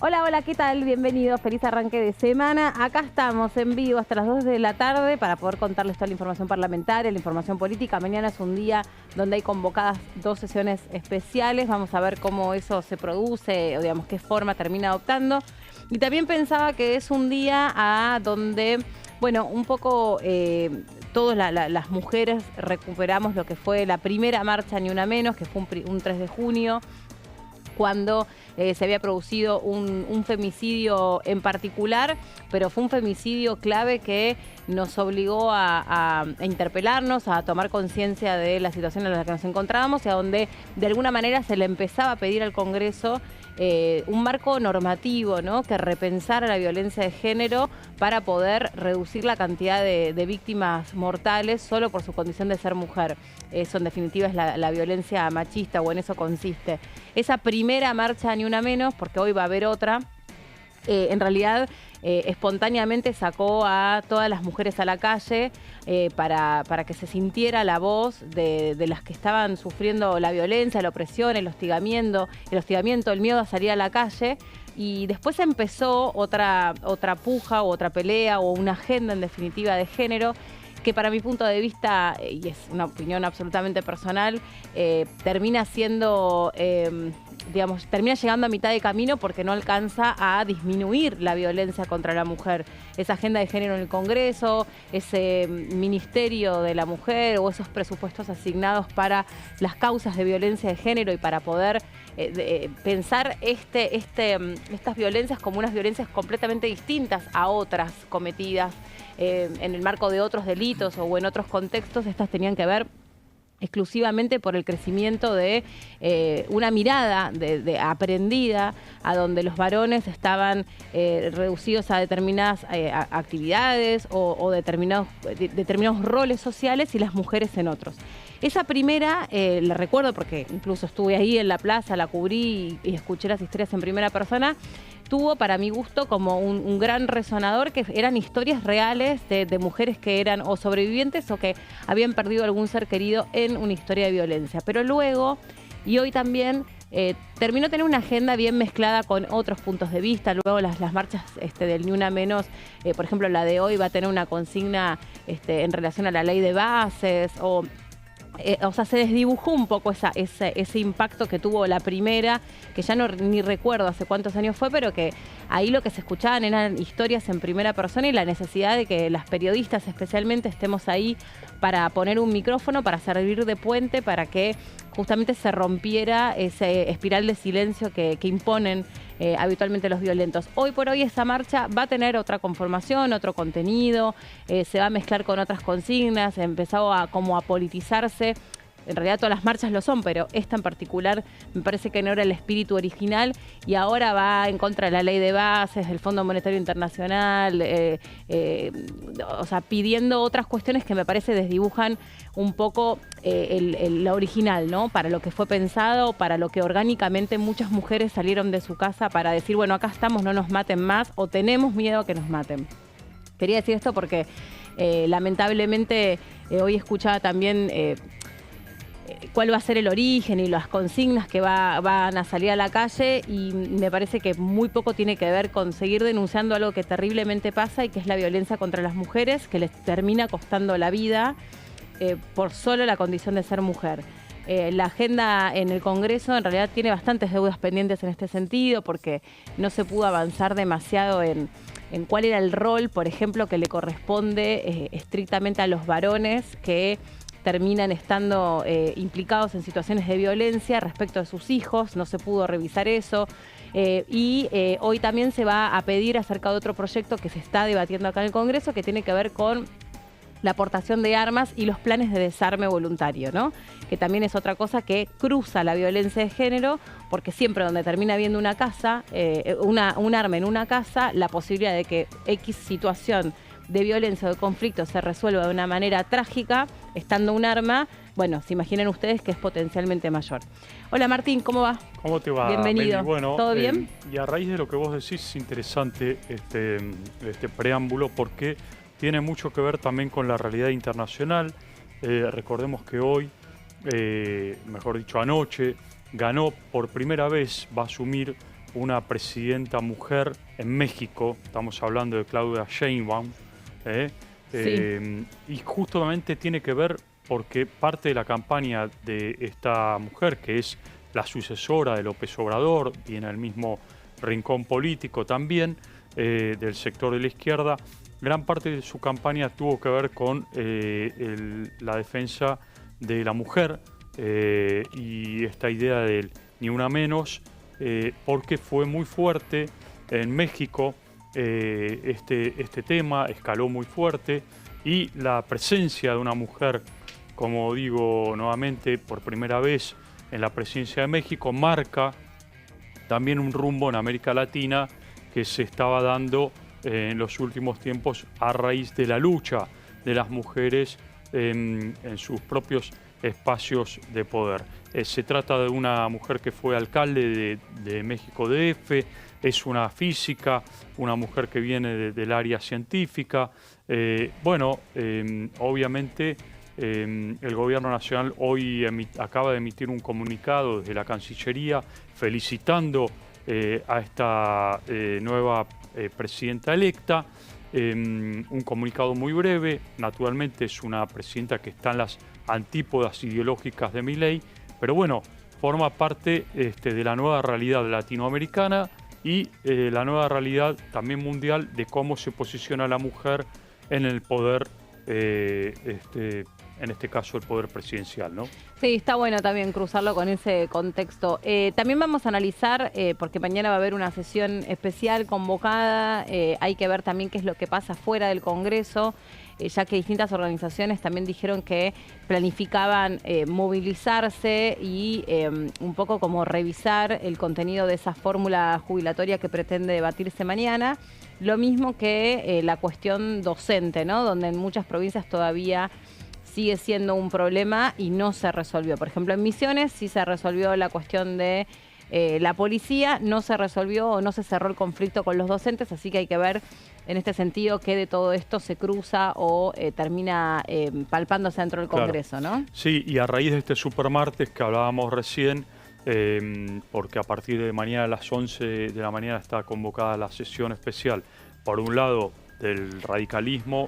Hola, hola, ¿qué tal? Bienvenidos, feliz arranque de semana. Acá estamos en vivo hasta las 2 de la tarde para poder contarles toda la información parlamentaria, la información política. Mañana es un día donde hay convocadas 2 sesiones especiales. Vamos a ver cómo eso se produce, o digamos, qué forma termina adoptando. Y también pensaba que es un día donde, bueno, un poco todas las mujeres recuperamos lo que fue la primera marcha Ni Una Menos, que fue un 3 de junio, cuando se había producido un femicidio en particular, pero fue un femicidio clave que nos obligó a interpelarnos, a tomar conciencia de la situación en la que nos encontrábamos y a donde de alguna manera se le empezaba a pedir al Congreso un marco normativo, ¿no?, que repensara la violencia de género para poder reducir la cantidad de víctimas mortales solo por su condición de ser mujer. Eso en definitiva es la violencia machista, o en eso consiste. Esa primera marcha Ni Una Menos, porque hoy va a haber otra, en realidad espontáneamente sacó a todas las mujeres a la calle para que se sintiera la voz de las que estaban sufriendo la violencia, la opresión, el hostigamiento, el miedo a salir a la calle. Y después empezó otra puja o otra pelea o una agenda en definitiva de género, que para mi punto de vista, y es una opinión absolutamente personal, termina siendo, termina llegando a mitad de camino porque no alcanza a disminuir la violencia contra la mujer. Esa agenda de género en el Congreso, ese ministerio de la mujer o esos presupuestos asignados para las causas de violencia de género y para poder pensar estas violencias como unas violencias completamente distintas a otras cometidas en el marco de otros delitos o en otros contextos. Estas tenían que ver exclusivamente por el crecimiento de una mirada aprendida, a donde los varones estaban reducidos a determinadas actividades o determinados roles sociales y las mujeres en otros. Esa primera, la recuerdo porque incluso estuve ahí en la plaza, la cubrí y escuché las historias en primera persona. Tuvo, para mi gusto, como un gran resonador, que eran historias reales de mujeres que eran o sobrevivientes o que habían perdido algún ser querido en una historia de violencia. Pero luego, y hoy también, terminó tener una agenda bien mezclada con otros puntos de vista. Luego las marchas del Ni Una Menos, por ejemplo, la de hoy va a tener una consigna en relación a la ley de bases o sea, se desdibujó un poco ese impacto que tuvo la primera, que ya ni recuerdo hace cuántos años fue, pero que ahí lo que se escuchaban eran historias en primera persona y la necesidad de que las periodistas especialmente estemos ahí para poner un micrófono, para servir de puente, para que justamente se rompiera ese espiral de silencio que imponen habitualmente los violentos. Hoy por hoy esa marcha va a tener otra conformación, otro contenido, se va a mezclar con otras consignas, empezó como a politizarse. En realidad todas las marchas lo son, pero esta en particular me parece que no era el espíritu original y ahora va en contra de la ley de bases, del Fondo Monetario Internacional, o sea, pidiendo otras cuestiones que me parece desdibujan un poco la original, ¿no? Para lo que fue pensado, para lo que orgánicamente muchas mujeres salieron de su casa para decir, bueno, acá estamos, no nos maten más o tenemos miedo a que nos maten. Quería decir esto porque lamentablemente hoy escuchaba también cuál va a ser el origen y las consignas que van a salir a la calle, y me parece que muy poco tiene que ver con seguir denunciando algo que terriblemente pasa y que es la violencia contra las mujeres, que les termina costando la vida por solo la condición de ser mujer. La agenda en el Congreso en realidad tiene bastantes deudas pendientes en este sentido porque no se pudo avanzar demasiado en cuál era el rol, por ejemplo, que le corresponde estrictamente a los varones que terminan estando implicados en situaciones de violencia respecto de sus hijos. No se pudo revisar eso. Hoy también se va a pedir acerca de otro proyecto que se está debatiendo acá en el Congreso, que tiene que ver con la aportación de armas y los planes de desarme voluntario, ¿no? Que también es otra cosa que cruza la violencia de género, porque siempre donde termina habiendo una casa, un arma en una casa, la posibilidad de que X situación de violencia o de conflicto se resuelva de una manera trágica, estando un arma, bueno, se imaginen ustedes que es potencialmente mayor. Hola Martín, ¿cómo va? ¿Cómo te va? Bienvenido. Meli? Bueno, ¿todo bien? Y a raíz de lo que vos decís, es interesante este preámbulo porque tiene mucho que ver también con la realidad internacional. Recordemos que hoy, mejor dicho anoche, ganó por primera vez, va a asumir una presidenta mujer en México. Estamos hablando de Claudia Sheinbaum. Y justamente tiene que ver porque parte de la campaña de esta mujer, que es la sucesora de López Obrador y en el mismo rincón político también, del sector de la izquierda, gran parte de su campaña tuvo que ver con la defensa de la mujer y esta idea del ni una menos, porque fue muy fuerte en México este tema, escaló muy fuerte, y la presencia de una mujer, como digo nuevamente, por primera vez en la presidencia de México, marca también un rumbo en América Latina que se estaba dando en los últimos tiempos a raíz de la lucha de las mujeres en sus propios espacios de poder. Se trata de una mujer que fue alcalde de México DF, es una física, una mujer que viene del área científica. Obviamente el Gobierno Nacional hoy acaba de emitir un comunicado desde la Cancillería felicitando a esta nueva presidenta electa. Un comunicado muy breve. Naturalmente es una presidenta que está en las antípodas ideológicas de Milei, pero bueno, forma parte de la nueva realidad latinoamericana y la nueva realidad también mundial de cómo se posiciona la mujer en el poder, en este caso el poder presidencial, ¿no? Sí, está bueno también cruzarlo con ese contexto. También vamos a analizar, porque mañana va a haber una sesión especial convocada, hay que ver también qué es lo que pasa fuera del Congreso, ya que distintas organizaciones también dijeron que planificaban movilizarse y un poco como revisar el contenido de esa fórmula jubilatoria que pretende debatirse mañana. Lo mismo que la cuestión docente, ¿no? Donde en muchas provincias todavía sigue siendo un problema y no se resolvió. Por ejemplo, en Misiones sí se resolvió la cuestión de la policía, no se resolvió o no se cerró el conflicto con los docentes, así que hay que ver en este sentido qué de todo esto se cruza o termina palpándose dentro del Congreso, claro, ¿no? Sí, y a raíz de este supermartes que hablábamos recién, porque a partir de mañana a las 11 de la mañana está convocada la sesión especial, por un lado del radicalismo,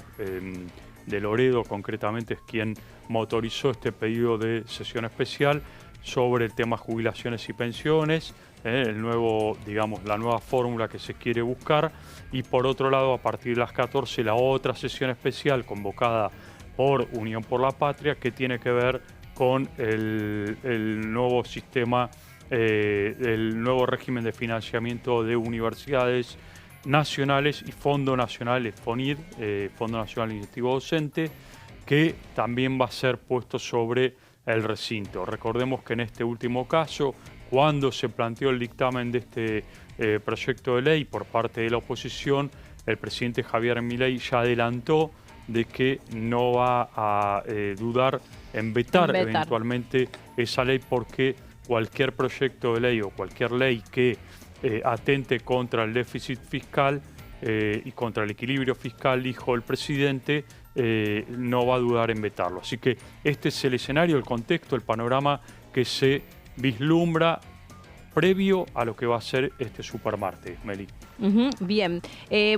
de Loredo concretamente es quien motorizó este pedido de sesión especial sobre el tema jubilaciones y pensiones, el nuevo, digamos, la nueva fórmula que se quiere buscar, y por otro lado a partir de las 14 la otra sesión especial convocada por Unión por la Patria que tiene que ver con el nuevo sistema, el nuevo régimen de financiamiento de universidades nacionales y Fondo Nacional, el FONID, Fondo Nacional Incentivo Docente, que también va a ser puesto sobre el recinto. Recordemos que en este último caso, cuando se planteó el dictamen de este proyecto de ley por parte de la oposición, el presidente Javier Milei ya adelantó de que no va a dudar en vetar eventualmente esa ley, porque cualquier proyecto de ley o cualquier ley que atente contra el déficit fiscal y contra el equilibrio fiscal, dijo el presidente, no va a dudar en vetarlo. Así que este es el escenario, el contexto, el panorama que se vislumbra previo a lo que va a ser este supermartes, Meli. Bien.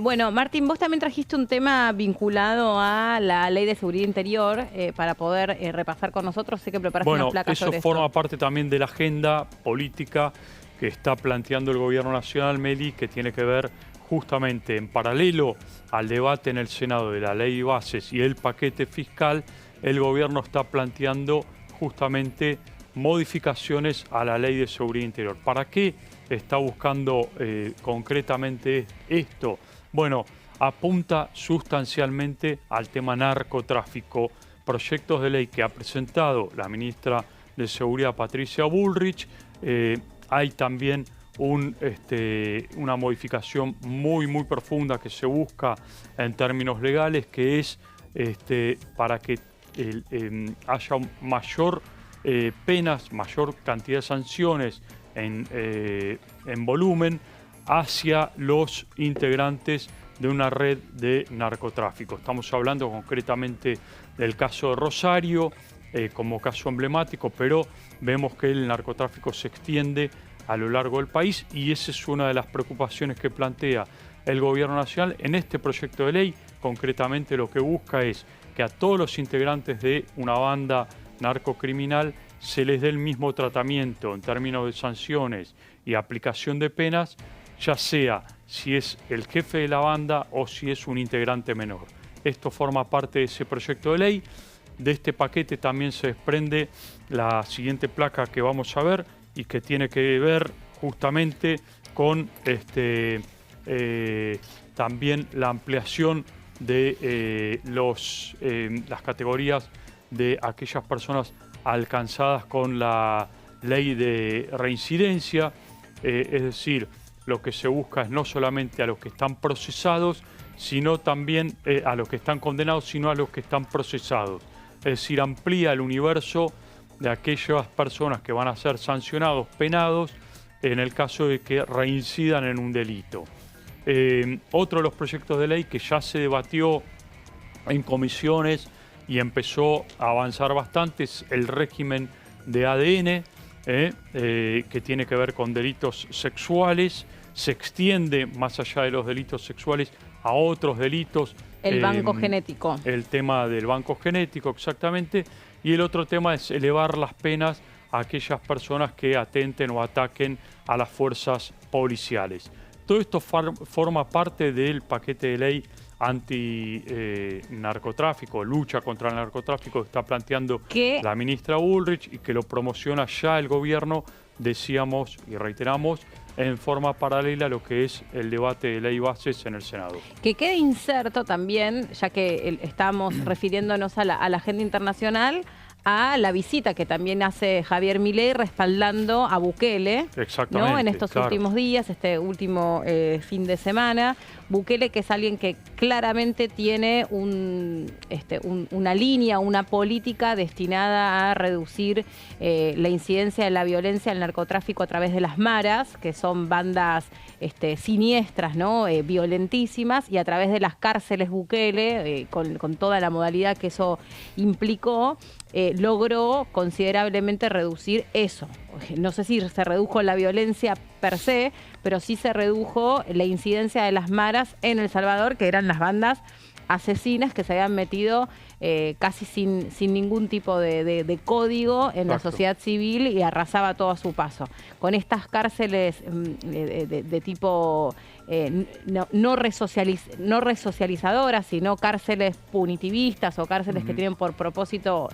Bueno, Martín, vos también trajiste un tema vinculado a la Ley de Seguridad Interior para poder repasar con nosotros. Sé que preparaste unas placas sobre esto. Bueno, eso forma parte también de la agenda política que está planteando el Gobierno Nacional, Meli, que tiene que ver justamente en paralelo al debate en el Senado de la Ley de Bases y el paquete fiscal. El Gobierno está planteando justamente modificaciones a la Ley de Seguridad Interior. ¿Para qué está buscando concretamente esto? Bueno, apunta sustancialmente al tema narcotráfico, proyectos de ley que ha presentado la ministra de Seguridad, Patricia Bullrich. Hay también una modificación muy profunda que se busca en términos legales, que es para que haya mayor penas, mayor cantidad de sanciones en volumen hacia los integrantes de una red de narcotráfico. Estamos hablando concretamente del caso de Rosario como caso emblemático, pero vemos que el narcotráfico se extiende a lo largo del país, y esa es una de las preocupaciones que plantea el Gobierno Nacional en este proyecto de ley. Concretamente lo que busca es que a todos los integrantes de una banda narcocriminal se les dé el mismo tratamiento en términos de sanciones y aplicación de penas, ya sea si es el jefe de la banda o si es un integrante menor. Esto forma parte de ese proyecto de ley. De este paquete también se desprende la siguiente placa que vamos a ver y que tiene que ver justamente con también la ampliación de las categorías de aquellas personas alcanzadas con la ley de reincidencia, es decir, lo que se busca es no solamente a los que están procesados, sino también a los que están condenados, sino a los que están procesados. Es decir, amplía el universo de aquellas personas que van a ser sancionados, penados, en el caso de que reincidan en un delito. Otro de los proyectos de ley que ya se debatió en comisiones y empezó a avanzar bastante es el régimen de ADN, que tiene que ver con delitos sexuales. Se extiende más allá de los delitos sexuales a otros delitos. El banco genético. El tema del banco genético, exactamente. Y el otro tema es elevar las penas a aquellas personas que atenten o ataquen a las fuerzas policiales. Todo esto forma parte del paquete de ley anti-narcotráfico, lucha contra el narcotráfico que está planteando la ministra Bullrich y que lo promociona ya el gobierno, decíamos y reiteramos, en forma paralela a lo que es el debate de ley bases en el Senado. Que quede inserto también, ya que estamos refiriéndonos a la agenda internacional, a la visita que también hace Javier Milei respaldando a Bukele, ¿no? En estos últimos días, este último fin de semana. Bukele, que es alguien que claramente tiene una línea, una política destinada a reducir la incidencia de la violencia del narcotráfico a través de las maras, que son bandas siniestras, ¿no? Violentísimas, y a través de las cárceles Bukele, con toda la modalidad que eso implicó, logró considerablemente reducir eso. No sé si se redujo la violencia per se, pero sí se redujo la incidencia de las maras en El Salvador, que eran las bandas asesinas que se habían metido casi sin ningún tipo de código en la sociedad civil y arrasaba todo a su paso. Con estas cárceles de tipo no resocializadoras, sino cárceles punitivistas o cárceles que tienen por propósito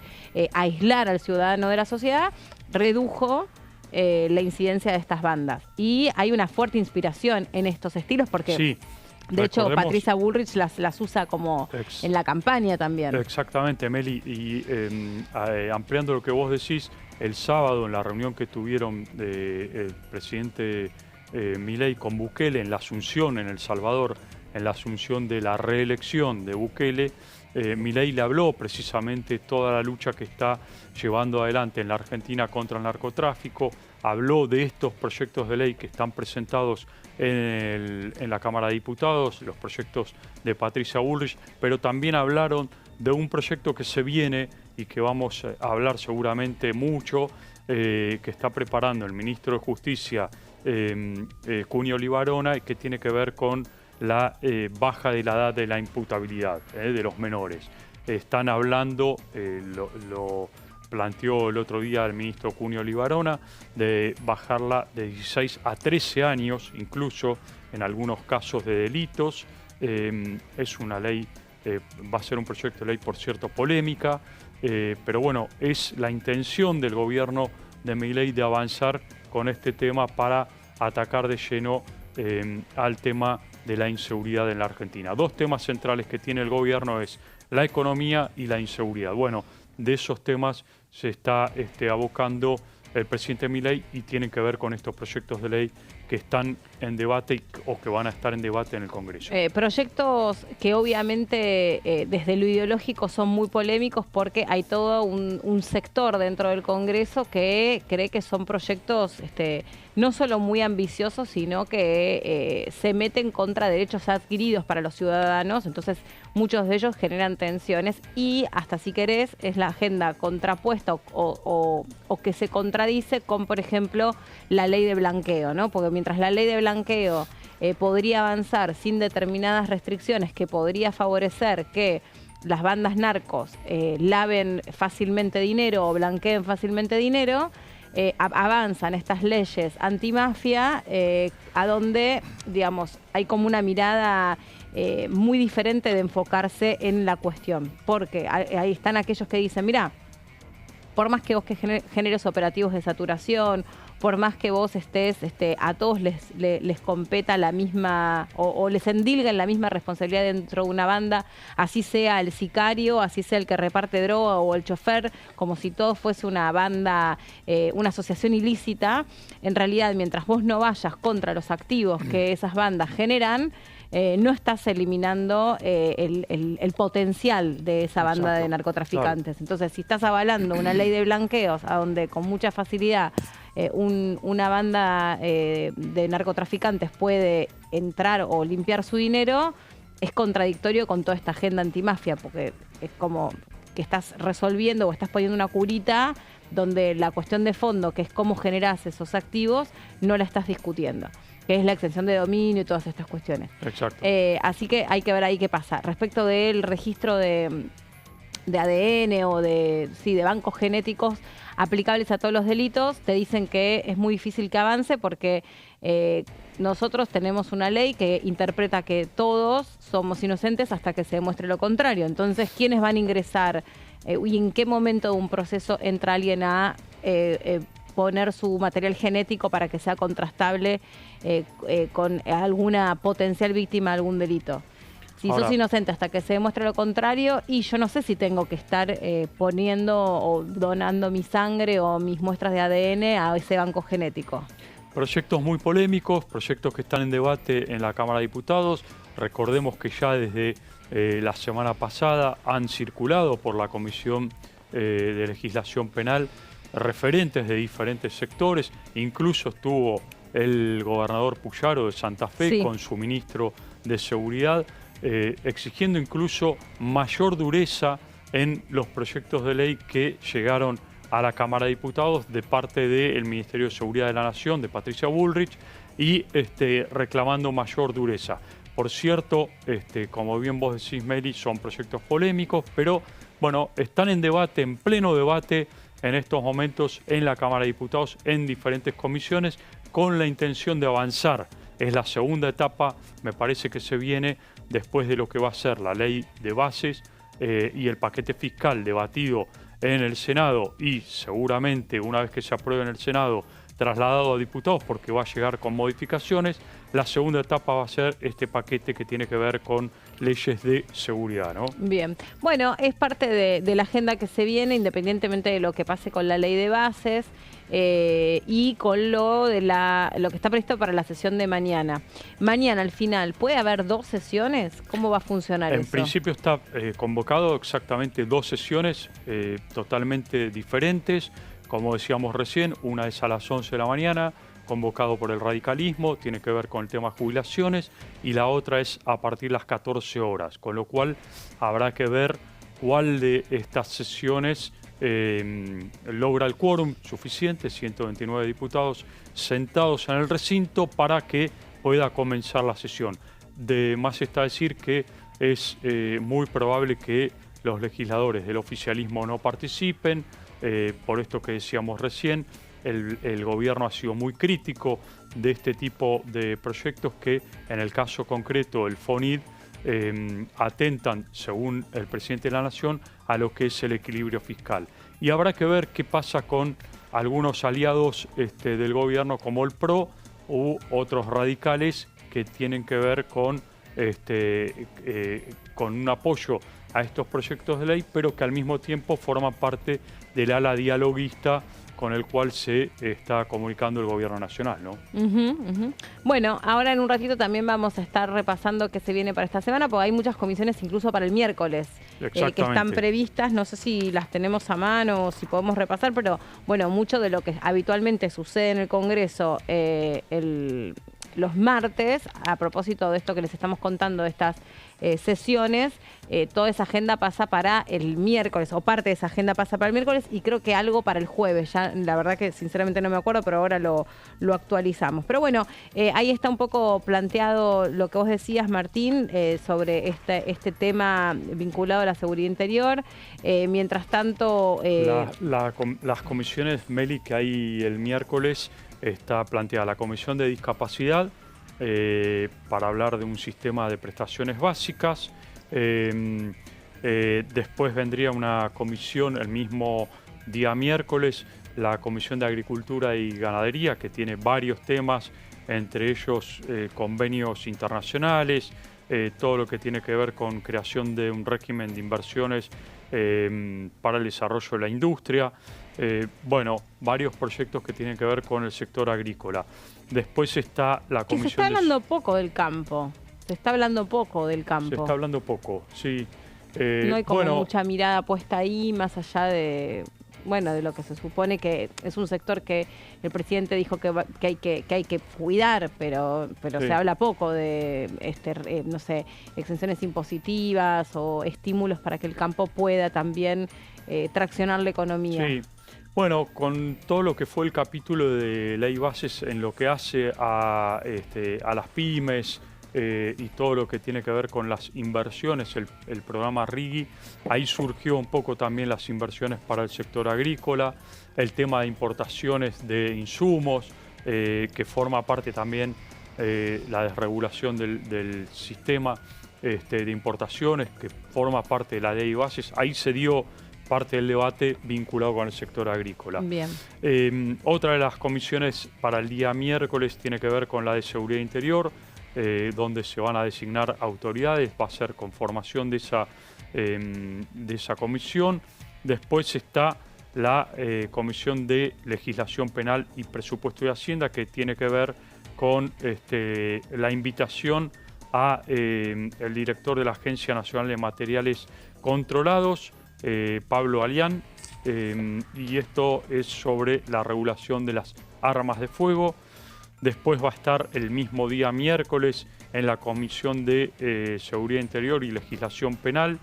aislar al ciudadano de la sociedad, redujo la incidencia de estas bandas. Y hay una fuerte inspiración en estos estilos porque... Sí. De hecho, Patricia Bullrich las usa como en la campaña también. Exactamente, Meli. Y ampliando lo que vos decís, el sábado en la reunión que tuvieron el presidente Milei con Bukele en la Asunción, en El Salvador, en la asunción de la reelección de Bukele, Milei le habló precisamente toda la lucha que está llevando adelante en la Argentina contra el narcotráfico, habló de estos proyectos de ley que están presentados en la Cámara de Diputados, los proyectos de Patricia Bullrich, pero también hablaron de un proyecto que se viene y que vamos a hablar seguramente mucho, que está preparando el ministro de Justicia, Cunio Libarona, y que tiene que ver con la baja de la edad de la imputabilidad de los menores. Están hablando, lo planteó el otro día el ministro Cunio Libarona, de bajarla de 16 a 13 años, incluso en algunos casos de delitos. Es una ley, va a ser un proyecto de ley, por cierto, polémica, pero bueno, es la intención del gobierno de Milei de avanzar con este tema para atacar de lleno al tema de la inseguridad en la Argentina. Dos temas centrales que tiene el gobierno es la economía y la inseguridad. Bueno, de esos temas se está abocando el presidente Milei y tienen que ver con estos proyectos de ley que están en debate o que van a estar en debate en el Congreso. Proyectos que obviamente desde lo ideológico son muy polémicos porque hay todo un sector dentro del Congreso que cree que son proyectos no solo muy ambicioso, sino que se meten contra derechos adquiridos para los ciudadanos, entonces muchos de ellos generan tensiones y hasta si querés es la agenda contrapuesta o que se contradice con, por ejemplo, la ley de blanqueo, ¿no? Porque mientras la ley de blanqueo podría avanzar sin determinadas restricciones que podría favorecer que las bandas narcos laven fácilmente dinero o blanqueen fácilmente dinero, avanzan estas leyes antimafia a donde, digamos, hay como una mirada muy diferente de enfocarse en la cuestión. Porque ahí están aquellos que dicen, mira, por más que vos que generes operativos de saturación, por más que vos estés, a todos les competa la misma, o les endilguen la misma responsabilidad dentro de una banda, así sea el sicario, así sea el que reparte droga o el chofer, como si todo fuese una banda, una asociación ilícita. En realidad, mientras vos no vayas contra los activos que esas bandas generan, no estás eliminando el potencial de esa banda de narcotraficantes. Claro. Entonces, si estás avalando una ley de blanqueos a donde con mucha facilidad una banda de narcotraficantes puede entrar o limpiar su dinero, es contradictorio con toda esta agenda antimafia, porque es como que estás resolviendo o estás poniendo una curita donde la cuestión de fondo, que es cómo generás esos activos, no la estás discutiendo, que es la extensión de dominio y todas estas cuestiones. Exacto. Así que hay que ver ahí qué pasa. Respecto del registro de ADN o de bancos genéticos aplicables a todos los delitos, te dicen que es muy difícil que avance porque nosotros tenemos una ley que interpreta que todos somos inocentes hasta que se demuestre lo contrario. Entonces, ¿quiénes van a ingresar y en qué momento de un proceso entra alguien a poner su material genético para que sea contrastable con alguna potencial víctima de algún delito? Si sos inocente hasta que se demuestre lo contrario, y yo no sé si tengo que estar poniendo o donando mi sangre o mis muestras de ADN a ese banco genético. Proyectos muy polémicos, proyectos que están en debate en la Cámara de Diputados. Recordemos que ya desde la semana pasada han circulado por la Comisión de Legislación Penal referentes de diferentes sectores. Incluso estuvo el gobernador Puyaro de Santa Fe con su ministro de Seguridad, exigiendo incluso mayor dureza en los proyectos de ley que llegaron a la Cámara de Diputados de parte del Ministerio de Seguridad de la Nación, de Patricia Bullrich, y reclamando mayor dureza. Por cierto, como bien vos decís, Meli, son proyectos polémicos, pero bueno, están en debate, en pleno debate en estos momentos en la Cámara de Diputados, en diferentes comisiones, con la intención de avanzar. Es la segunda etapa, me parece que se viene después de lo que va a ser la ley de bases y el paquete fiscal debatido en el Senado y seguramente una vez que se apruebe en el Senado trasladado a diputados porque va a llegar con modificaciones. La segunda etapa va a ser este paquete que tiene que ver con leyes de seguridad, ¿no? Bien. Bueno, es parte de la agenda que se viene, independientemente de lo que pase con la ley de bases y con lo que está previsto para la sesión de mañana. Mañana, al final, ¿puede haber 2 sesiones? ¿Cómo va a funcionar eso? En principio está convocado exactamente 2 sesiones totalmente diferentes. Como decíamos recién, una es a las 11 de la mañana, convocado por el radicalismo, tiene que ver con el tema jubilaciones, y la otra es a partir de las 14 horas, con lo cual habrá que ver cuál de estas sesiones logra el quórum suficiente, 129 diputados sentados en el recinto para que pueda comenzar la sesión. De más está decir que es muy probable que los legisladores del oficialismo no participen, por esto que decíamos recién. El gobierno ha sido muy crítico de este tipo de proyectos que, en el caso concreto, el FONID, atentan, según el presidente de la Nación, a lo que es el equilibrio fiscal. Y habrá que ver qué pasa con algunos aliados del gobierno, como el PRO u otros radicales que tienen que ver con un apoyo a estos proyectos de ley, pero que al mismo tiempo forman parte del ala dialoguista con el cual se está comunicando el gobierno nacional, ¿no? Bueno, ahora en un ratito también vamos a estar repasando qué se viene para esta semana, porque hay muchas comisiones incluso para el miércoles que están previstas. No sé si las tenemos a mano o si podemos repasar, pero bueno, mucho de lo que habitualmente sucede en el Congreso los martes, a propósito de esto que les estamos contando, de estas sesiones, toda esa agenda pasa para el miércoles, o parte de esa agenda pasa para el miércoles, y creo que algo para el jueves. Ya la verdad que sinceramente no me acuerdo, pero ahora lo actualizamos. Pero bueno, ahí está un poco planteado lo que vos decías, Martín, sobre este tema vinculado a la seguridad interior. Mientras tanto... las comisiones, Meli, que hay el miércoles, está planteada la Comisión de Discapacidad para hablar de un sistema de prestaciones básicas. Después vendría una comisión el mismo día miércoles, la Comisión de Agricultura y Ganadería, que tiene varios temas, entre ellos convenios internacionales, todo lo que tiene que ver con creación de un régimen de inversiones para el desarrollo de la industria. Bueno, varios proyectos que tienen que ver con el sector agrícola. Después está la comisión... Se está hablando poco del campo. Se está hablando poco del campo. Se está hablando poco, sí. No hay como mucha mirada puesta ahí, más allá de... Bueno, de lo que se supone que es un sector que el presidente dijo que hay que cuidar, pero sí, se habla poco de, no sé, exenciones impositivas o estímulos para que el campo pueda también traccionar la economía. Sí. Bueno, con todo lo que fue el capítulo de ley bases en lo que hace a las pymes, y todo lo que tiene que ver con las inversiones, el programa RIGI, ahí surgió un poco también las inversiones para el sector agrícola, el tema de importaciones de insumos, que forma parte también la desregulación del sistema de importaciones, que forma parte de la ley bases. Ahí se dio parte del debate vinculado con el sector agrícola. Bien. Otra de las comisiones para el día miércoles tiene que ver con la de seguridad interior, donde se van a designar autoridades, va a ser conformación de esa comisión. Después está la Comisión de Legislación Penal y Presupuesto de Hacienda, que tiene que ver con la invitación a el director de la Agencia Nacional de Materiales Controlados, Pablo Alián, y esto es sobre la regulación de las armas de fuego. Después va a estar el mismo día miércoles en la Comisión de Seguridad Interior y Legislación Penal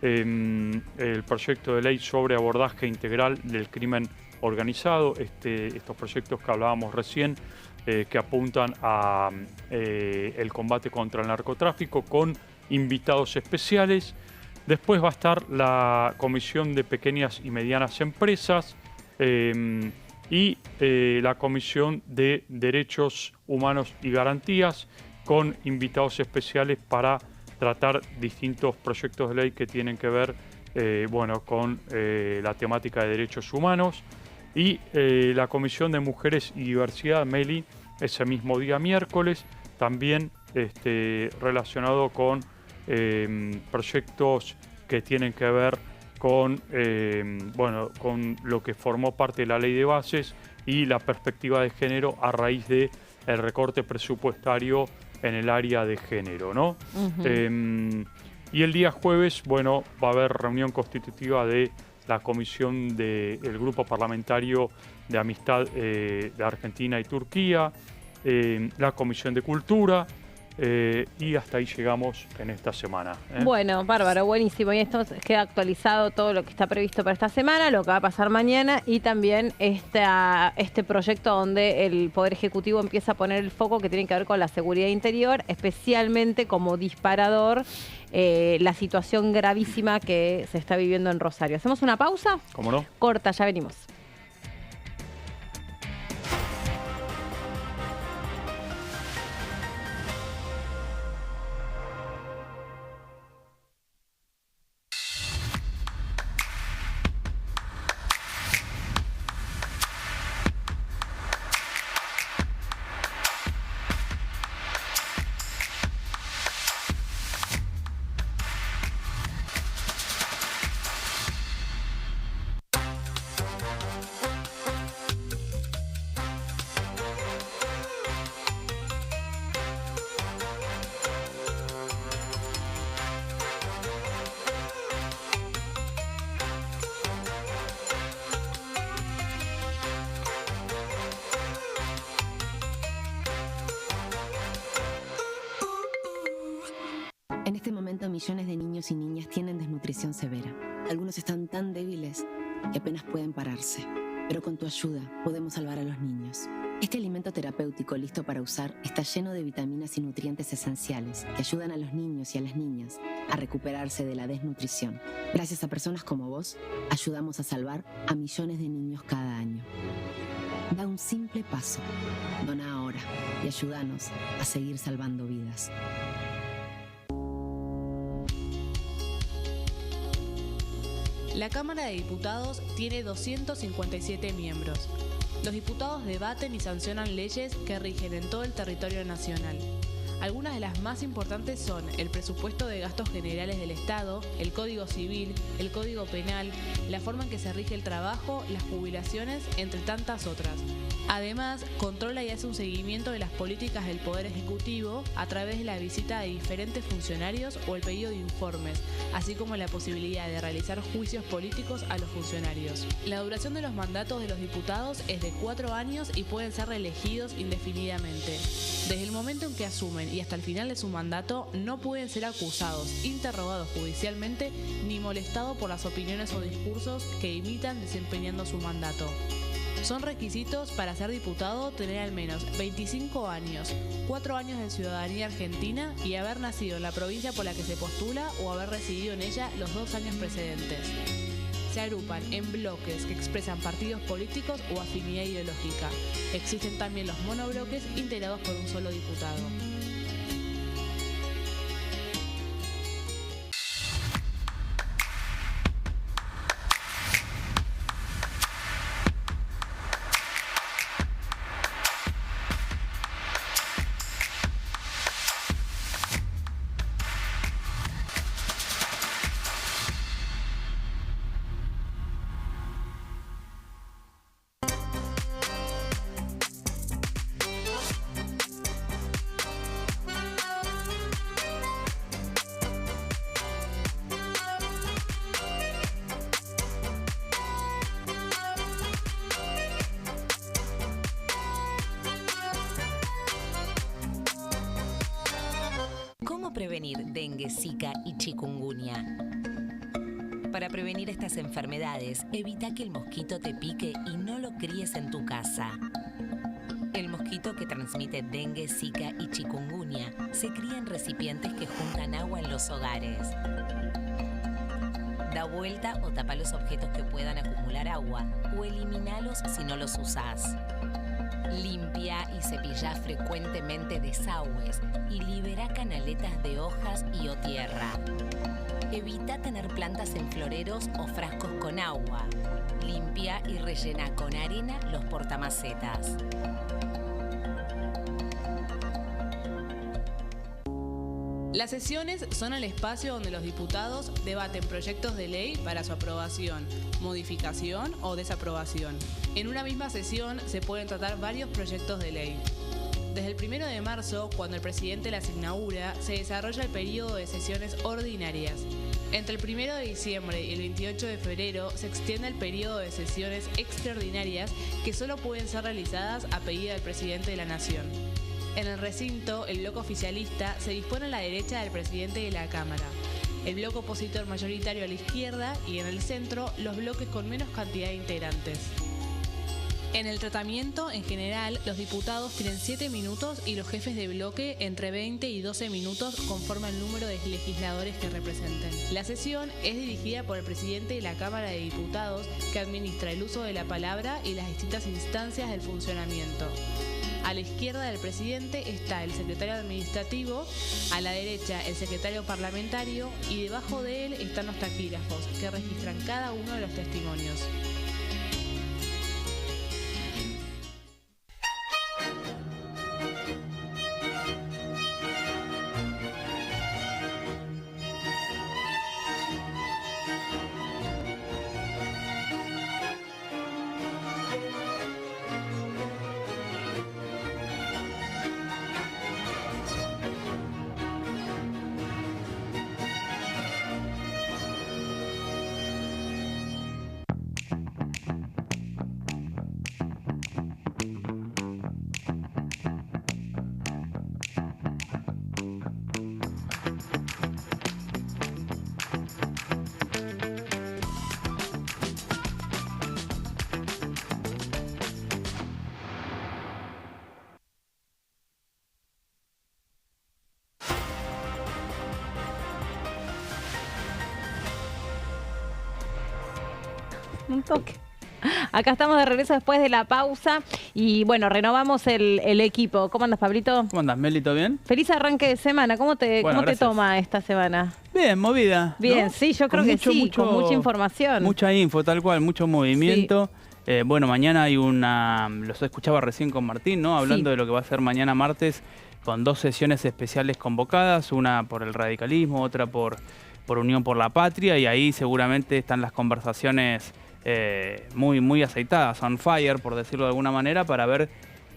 el proyecto de ley sobre abordaje integral del crimen organizado, estos proyectos que hablábamos recién, que apuntan a el combate contra el narcotráfico con invitados especiales. Después va a estar la Comisión de Pequeñas y Medianas Empresas y la Comisión de Derechos Humanos y Garantías, con invitados especiales para tratar distintos proyectos de ley que tienen que ver con la temática de derechos humanos. Y la Comisión de Mujeres y Diversidad, Meli, ese mismo día miércoles, también relacionado con proyectos que tienen que ver con lo que formó parte de la ley de bases y la perspectiva de género a raíz del recorte presupuestario en el área de género, ¿no? Y el día jueves, va a haber reunión constitutiva de la comisión del Grupo Parlamentario de Amistad de Argentina y Turquía, la Comisión de Cultura, y hasta ahí llegamos en esta semana. Bueno, bárbaro, buenísimo. Y esto queda actualizado todo lo que está previsto para esta semana, lo que va a pasar mañana y también este proyecto donde el Poder Ejecutivo empieza a poner el foco que tiene que ver con la seguridad interior, especialmente como disparador la situación gravísima que se está viviendo en Rosario. ¿Hacemos una pausa? ¿Cómo no? Corta, ya venimos. millones de niños y niñas tienen desnutrición severa. Algunos están tan débiles que apenas pueden pararse. Pero con tu ayuda podemos salvar a los niños. Este alimento terapéutico listo para usar está lleno de vitaminas y nutrientes esenciales que ayudan a los niños y a las niñas a recuperarse de la desnutrición. Gracias a personas como vos, ayudamos a salvar a millones de niños cada año. Da un simple paso. Dona ahora y ayúdanos a seguir salvando vidas. La Cámara de Diputados tiene 257 miembros. Los diputados debaten y sancionan leyes que rigen en todo el territorio nacional. Algunas de las más importantes son el presupuesto de gastos generales del Estado, el Código Civil, el Código Penal, la forma en que se rige el trabajo, las jubilaciones, entre tantas otras. Además, controla y hace un seguimiento de las políticas del Poder Ejecutivo a través de la visita de diferentes funcionarios o el pedido de informes, así como la posibilidad de realizar juicios políticos a los funcionarios. La duración de los mandatos de los diputados es de 4 años y pueden ser reelegidos indefinidamente. Desde el momento en que asumen y hasta el final de su mandato, no pueden ser acusados, interrogados judicialmente, ni molestados por las opiniones o discursos que imitan desempeñando su mandato. Son requisitos para ser diputado tener al menos 25 años, 4 años de ciudadanía argentina y haber nacido en la provincia por la que se postula o haber residido en ella los 2 años precedentes. Se agrupan en bloques que expresan partidos políticos o afinidad ideológica. Existen también los monobloques integrados por un solo diputado. ¿Cómo prevenir dengue, zika y chikungunya? Para prevenir estas enfermedades, evita que el mosquito te pique y no lo críes en tu casa. El mosquito que transmite dengue, zika y chikungunya se cría en recipientes que juntan agua en los hogares. Da vuelta o tapa los objetos que puedan acumular agua o eliminalos si no los usás. Limpia y cepilla frecuentemente desagües y libera canaletas de hojas y o tierra. Evita tener plantas en floreros o frascos con agua. Limpia y rellena con arena los portamacetas. Las sesiones son el espacio donde los diputados debaten proyectos de ley para su aprobación, modificación o desaprobación. En una misma sesión se pueden tratar varios proyectos de ley. Desde el 1 de marzo, cuando el presidente las inaugura, se desarrolla el periodo de sesiones ordinarias. Entre el 1 de diciembre y el 28 de febrero se extiende el periodo de sesiones extraordinarias que solo pueden ser realizadas a pedido del presidente de la Nación. En el recinto, el bloque oficialista se dispone a la derecha del presidente de la Cámara, el bloque opositor mayoritario a la izquierda y en el centro los bloques con menos cantidad de integrantes. En el tratamiento, en general, los diputados tienen 7 minutos y los jefes de bloque entre 20 y 12 minutos conforme al número de legisladores que representen. La sesión es dirigida por el presidente de la Cámara de Diputados, que administra el uso de la palabra y las distintas instancias del funcionamiento. A la izquierda del presidente está el secretario administrativo, a la derecha el secretario parlamentario y debajo de él están los taquígrafos, que registran cada uno de los testimonios. Un toque. Acá estamos de regreso después de la pausa y bueno, renovamos el equipo. ¿Cómo andas, Pablito? ¿Cómo andas, Meli? ¿Todo bien? Feliz arranque de semana. ¿Cómo te toma esta semana? Bien, movida. Bien, ¿no? sí, yo creo que sí, con mucha información. Mucha info, tal cual, mucho movimiento. Sí. Bueno, mañana hay los escuchaba recién con Martín, ¿no? Hablando de lo que va a ser mañana martes, con 2 sesiones especiales convocadas, una por el radicalismo, otra por Unión por la Patria, y ahí seguramente están las conversaciones muy aceitadas, on fire, por decirlo de alguna manera, para ver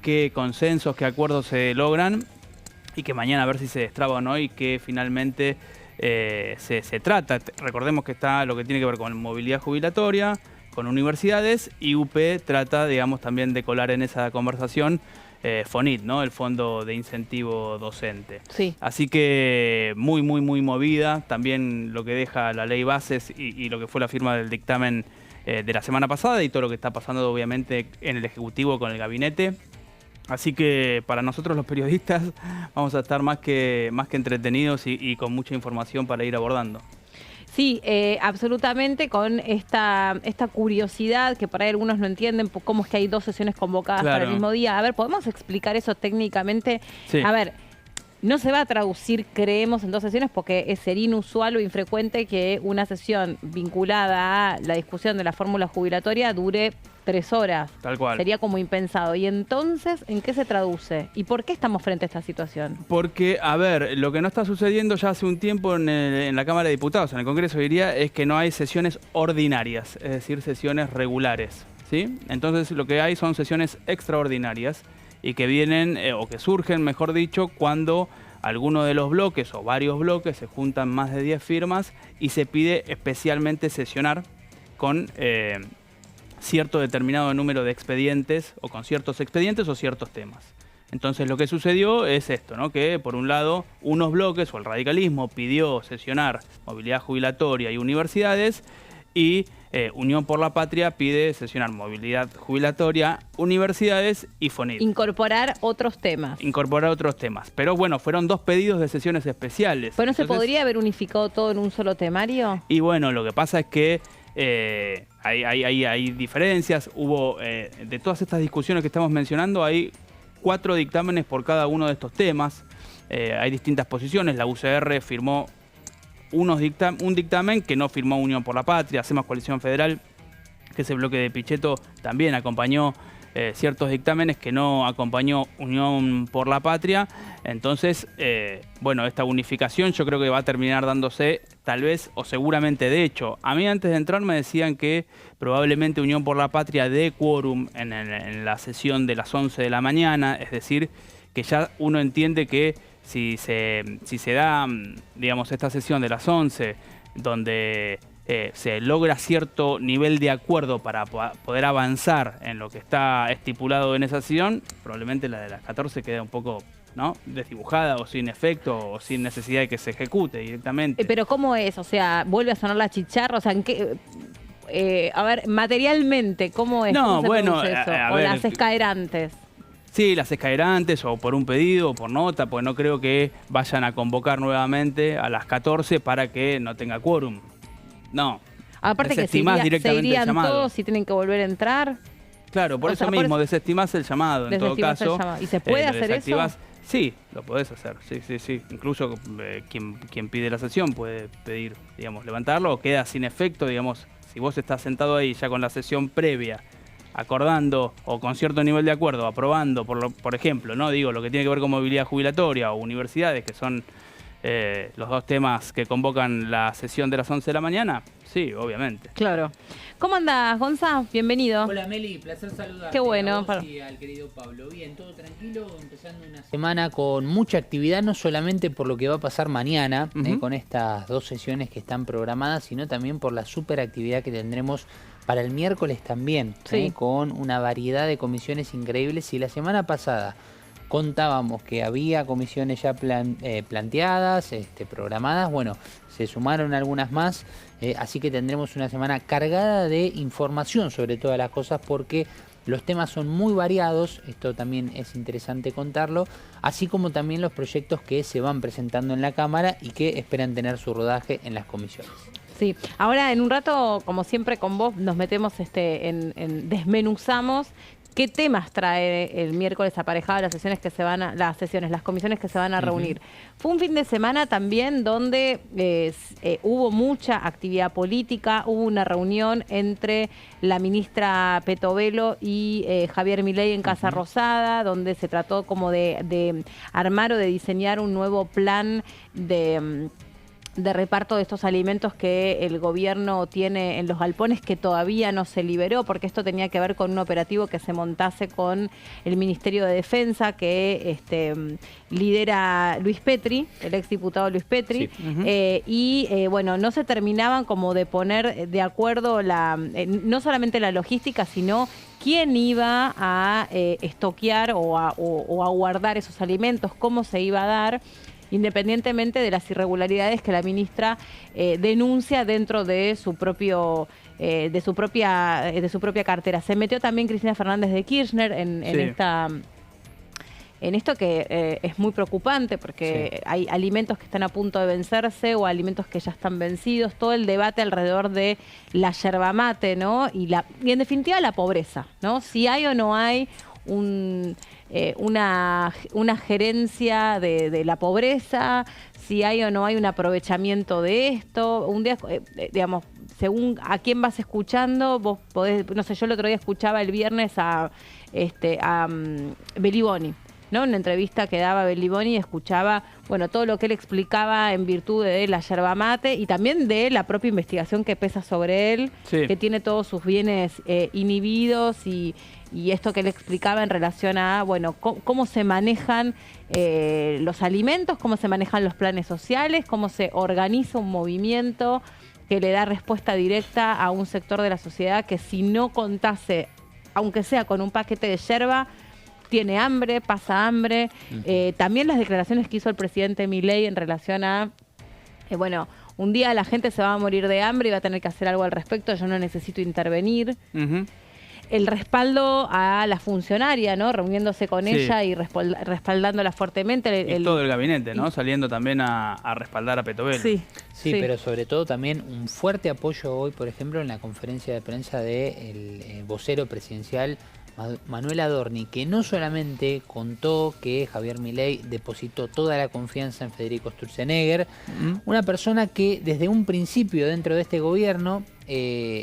qué consensos, qué acuerdos se logran y que mañana a ver si se destraba o no y que finalmente se trata. Recordemos que está lo que tiene que ver con movilidad jubilatoria, con universidades, y UP trata, digamos, también de colar en esa conversación FONIT, ¿no? El Fondo de Incentivo Docente. Sí. Así que muy movida. También lo que deja la ley bases y lo que fue la firma del dictamen de la semana pasada y todo lo que está pasando obviamente en el Ejecutivo con el gabinete. Así que para nosotros los periodistas vamos a estar más que entretenidos y con mucha información para ir abordando. Sí, absolutamente, con esta curiosidad que por ahí algunos no entienden cómo es que hay 2 sesiones convocadas para el mismo día. A ver, ¿podemos explicar eso técnicamente? Sí. A ver, no se va a traducir, creemos, en 2 sesiones porque sería inusual o infrecuente que una sesión vinculada a la discusión de la fórmula jubilatoria dure 3 horas. Tal cual. Sería como impensado. Y entonces, ¿en qué se traduce? ¿Y por qué estamos frente a esta situación? Porque, a ver, lo que no está sucediendo ya hace un tiempo en la Cámara de Diputados, en el Congreso diría, es que no hay sesiones ordinarias, es decir, sesiones regulares, ¿sí? Entonces lo que hay son sesiones extraordinarias y que vienen, o que surgen, mejor dicho, cuando alguno de los bloques o varios bloques se juntan más de 10 firmas y se pide especialmente sesionar con cierto determinado número de expedientes o con ciertos expedientes o ciertos temas. Entonces lo que sucedió es esto, ¿no? Que por un lado unos bloques o el radicalismo pidió sesionar movilidad jubilatoria y universidades y Unión por la Patria pide sesionar movilidad jubilatoria, universidades y FONIT. Incorporar otros temas. Pero bueno, fueron 2 pedidos de sesiones especiales. ¿Pero no se podría haber unificado todo en un solo temario? Y bueno, lo que pasa es que hay diferencias. Hubo, de todas estas discusiones que estamos mencionando, hay 4 dictámenes por cada uno de estos temas. Hay distintas posiciones. La UCR firmó un dictamen que no firmó Unión por la Patria. Hacemos Coalición Federal, que ese bloque de Pichetto también acompañó ciertos dictámenes que no acompañó Unión por la Patria. Entonces, bueno, esta unificación yo creo que va a terminar dándose tal vez o seguramente. De hecho, a mí antes de entrar me decían que probablemente Unión por la Patria dé quórum en la sesión de las 11 de la mañana, es decir, que ya uno entiende que si se da, digamos, esta sesión de las 11, donde se logra cierto nivel de acuerdo para poder avanzar en lo que está estipulado en esa sesión, probablemente la de las 14 queda un poco, ¿no?, desdibujada o sin efecto o sin necesidad de que se ejecute directamente. Pero ¿cómo es? O sea, ¿vuelve a sonar la chicharra? O sea, ¿en qué...? A ver, materialmente, ¿cómo es? No, ¿Cómo se bueno, produce eso? a ¿O ver, las escaerantes? Sí, las escaerantes o por un pedido o por nota, porque no creo que vayan a convocar nuevamente a las 14 para que no tenga quórum. No. Aparte que se irían todos y tienen que volver a entrar. Claro, por eso mismo, desestimás el llamado en todo caso. ¿Y se puede hacer eso? Sí, lo podés hacer, sí. Incluso quien pide la sesión puede pedir, digamos, levantarlo o queda sin efecto, digamos, si vos estás sentado ahí ya con la sesión previa, acordando o con cierto nivel de acuerdo, aprobando, por ejemplo, ¿no? Digo, lo que tiene que ver con movilidad jubilatoria o universidades, que son los 2 temas que convocan la sesión de las 11 de la mañana, sí, obviamente. Claro. ¿Cómo andás, Gonza? Bienvenido. Hola, Meli, placer saludarte. Qué bueno. A vos y al querido Pablo. Bien, todo tranquilo, empezando una semana con mucha actividad, no solamente por lo que va a pasar mañana, con estas 2 sesiones que están programadas, sino también por la superactividad que tendremos para el miércoles también, sí, con una variedad de comisiones increíbles. Y la semana pasada contábamos que había comisiones ya planteadas, programadas, bueno, se sumaron algunas más, así que tendremos una semana cargada de información sobre todas las cosas, porque los temas son muy variados, esto también es interesante contarlo, así como también los proyectos que se van presentando en la Cámara y que esperan tener su rodaje en las comisiones. Sí, ahora en un rato, como siempre con vos, nos metemos desmenuzamos qué temas trae el miércoles aparejado las comisiones que se van a reunir. Fue un fin de semana también donde hubo mucha actividad política, hubo una reunión entre la ministra Petovelo y Javier Milei en Casa Rosada, donde se trató como de armar o de diseñar un nuevo plan de reparto de estos alimentos que el gobierno tiene en los galpones, que todavía no se liberó, porque esto tenía que ver con un operativo que se montase con el Ministerio de Defensa, que lidera Luis Petri, el exdiputado Luis Petri, bueno, no se terminaban como de poner de acuerdo no solamente la logística, sino quién iba a estoquear o a guardar esos alimentos, cómo se iba a dar, independientemente de las irregularidades que la ministra denuncia dentro de su propia cartera. Se metió también Cristina Fernández de Kirchner en esto que es muy preocupante, porque hay alimentos que están a punto de vencerse o alimentos que ya están vencidos, todo el debate alrededor de la yerba mate, ¿no? Y en definitiva la pobreza, ¿no? Si hay o no hay una gerencia de la pobreza, si hay o no hay un aprovechamiento de esto. Un día, digamos, según a quién vas escuchando, vos podés, no sé, yo el otro día escuchaba el viernes a Beliboni, ¿no? Una entrevista que daba Beliboni y escuchaba, bueno, todo lo que él explicaba en virtud de la yerba mate y también de la propia investigación que pesa sobre él, que tiene todos sus bienes inhibidos y esto que él explicaba en relación a, bueno, cómo se manejan los alimentos, cómo se manejan los planes sociales, cómo se organiza un movimiento que le da respuesta directa a un sector de la sociedad que si no contase, aunque sea con un paquete de yerba, tiene hambre, pasa hambre. También las declaraciones que hizo el presidente Milei en relación a, bueno, un día la gente se va a morir de hambre y va a tener que hacer algo al respecto, yo no necesito intervenir. El respaldo a la funcionaria, ¿no? Reuniéndose con ella y respaldándola fuertemente. Y todo el gabinete, ¿no? Saliendo también a respaldar a Petovelo. Sí, pero sobre todo también un fuerte apoyo hoy, por ejemplo, en la conferencia de prensa del vocero presidencial Manuel Adorni, que no solamente contó que Javier Milei depositó toda la confianza en Federico Sturzenegger, una persona que desde un principio dentro de este gobierno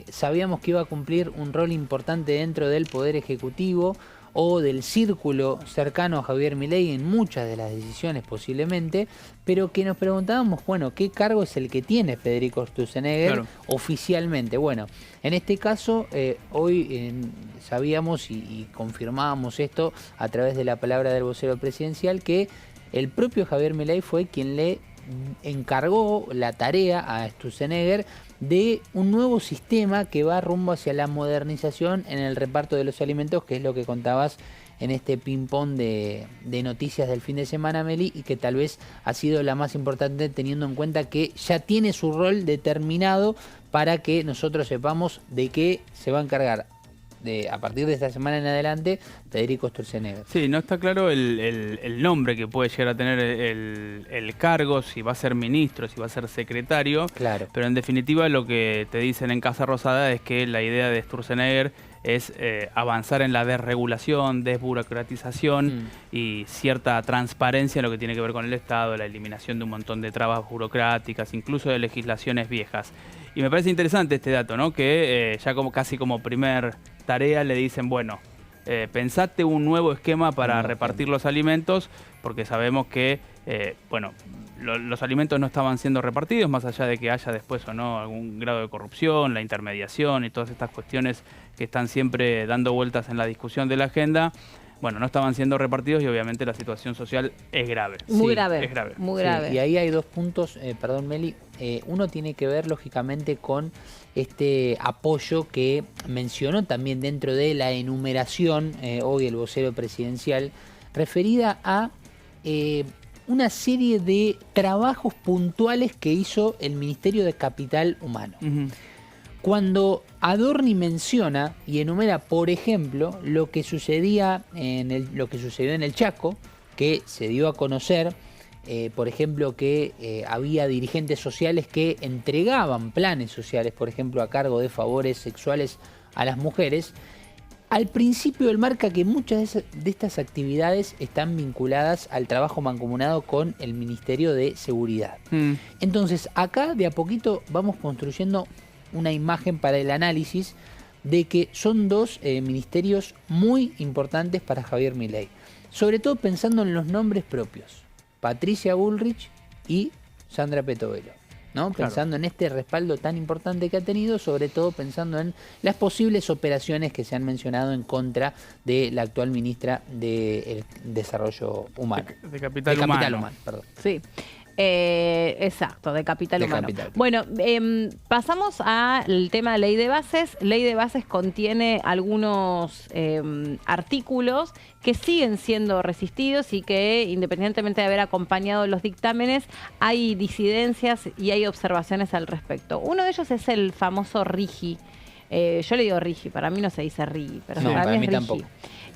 sabíamos que iba a cumplir un rol importante dentro del Poder Ejecutivo o del círculo cercano a Javier Milei en muchas de las decisiones posiblemente, pero que nos preguntábamos, bueno, ¿qué cargo es el que tiene Federico Sturzenegger oficialmente? Bueno, en este caso, hoy sabíamos y confirmábamos esto a través de la palabra del vocero presidencial, que el propio Javier Milei fue quien le encargó la tarea a Sturzenegger de un nuevo sistema que va rumbo hacia la modernización en el reparto de los alimentos, que es lo que contabas en este ping-pong de noticias del fin de semana, Meli, y que tal vez ha sido la más importante teniendo en cuenta que ya tiene su rol determinado para que nosotros sepamos de qué se va a encargar a partir de esta semana en adelante Federico Sturzenegger. Sí, no está claro el nombre que puede llegar a tener el cargo, si va a ser ministro, si va a ser secretario. Claro. Pero en definitiva lo que te dicen en Casa Rosada es que la idea de Sturzenegger es avanzar en la desregulación, desburocratización y cierta transparencia en lo que tiene que ver con el Estado, la eliminación de un montón de trabas burocráticas, incluso de legislaciones viejas. Y me parece interesante este dato, ¿no? Que ya casi como primer tarea le dicen, bueno, pensate un nuevo esquema para repartir los alimentos, porque sabemos que, bueno, los alimentos no estaban siendo repartidos, más allá de que haya después o no algún grado de corrupción, la intermediación y todas estas cuestiones que están siempre dando vueltas en la discusión de la agenda. Bueno, no estaban siendo repartidos y obviamente la situación social es grave. Muy grave. Es grave. Muy grave. Y ahí hay dos puntos, perdón Meli, uno tiene que ver lógicamente con este apoyo que mencionó también dentro de la enumeración hoy el vocero presidencial, referida a una serie de trabajos puntuales que hizo el Ministerio de Capital Humano. Cuando Adorni menciona y enumera, por ejemplo, lo que sucedió en el Chaco, que se dio a conocer por ejemplo, que había dirigentes sociales que entregaban planes sociales, por ejemplo, a cargo de favores sexuales a las mujeres. Al principio él marca que muchas de estas actividades están vinculadas al trabajo mancomunado con el Ministerio de Seguridad. Entonces, acá de a poquito vamos construyendo una imagen para el análisis de que son dos ministerios muy importantes para Javier Milei. Sobre todo pensando en los nombres propios. Patricia Bullrich y Sandra Petovelo, ¿no? Claro. Pensando en este respaldo tan importante que ha tenido, sobre todo pensando en las posibles operaciones que se han mencionado en contra de la actual ministra de Desarrollo Humano. De Capital Humano. Perdón. Sí. Exacto, de capital De humano. capital. Bueno, pasamos al tema de ley de bases. Ley de bases contiene algunos artículos que siguen siendo resistidos y que, independientemente de haber acompañado los dictámenes, hay disidencias y hay observaciones al respecto. Uno de ellos es el famoso RIGI. Yo le digo RIGI, para mí no se dice RIGI, pero No, para para mí mí es RIGI. tampoco.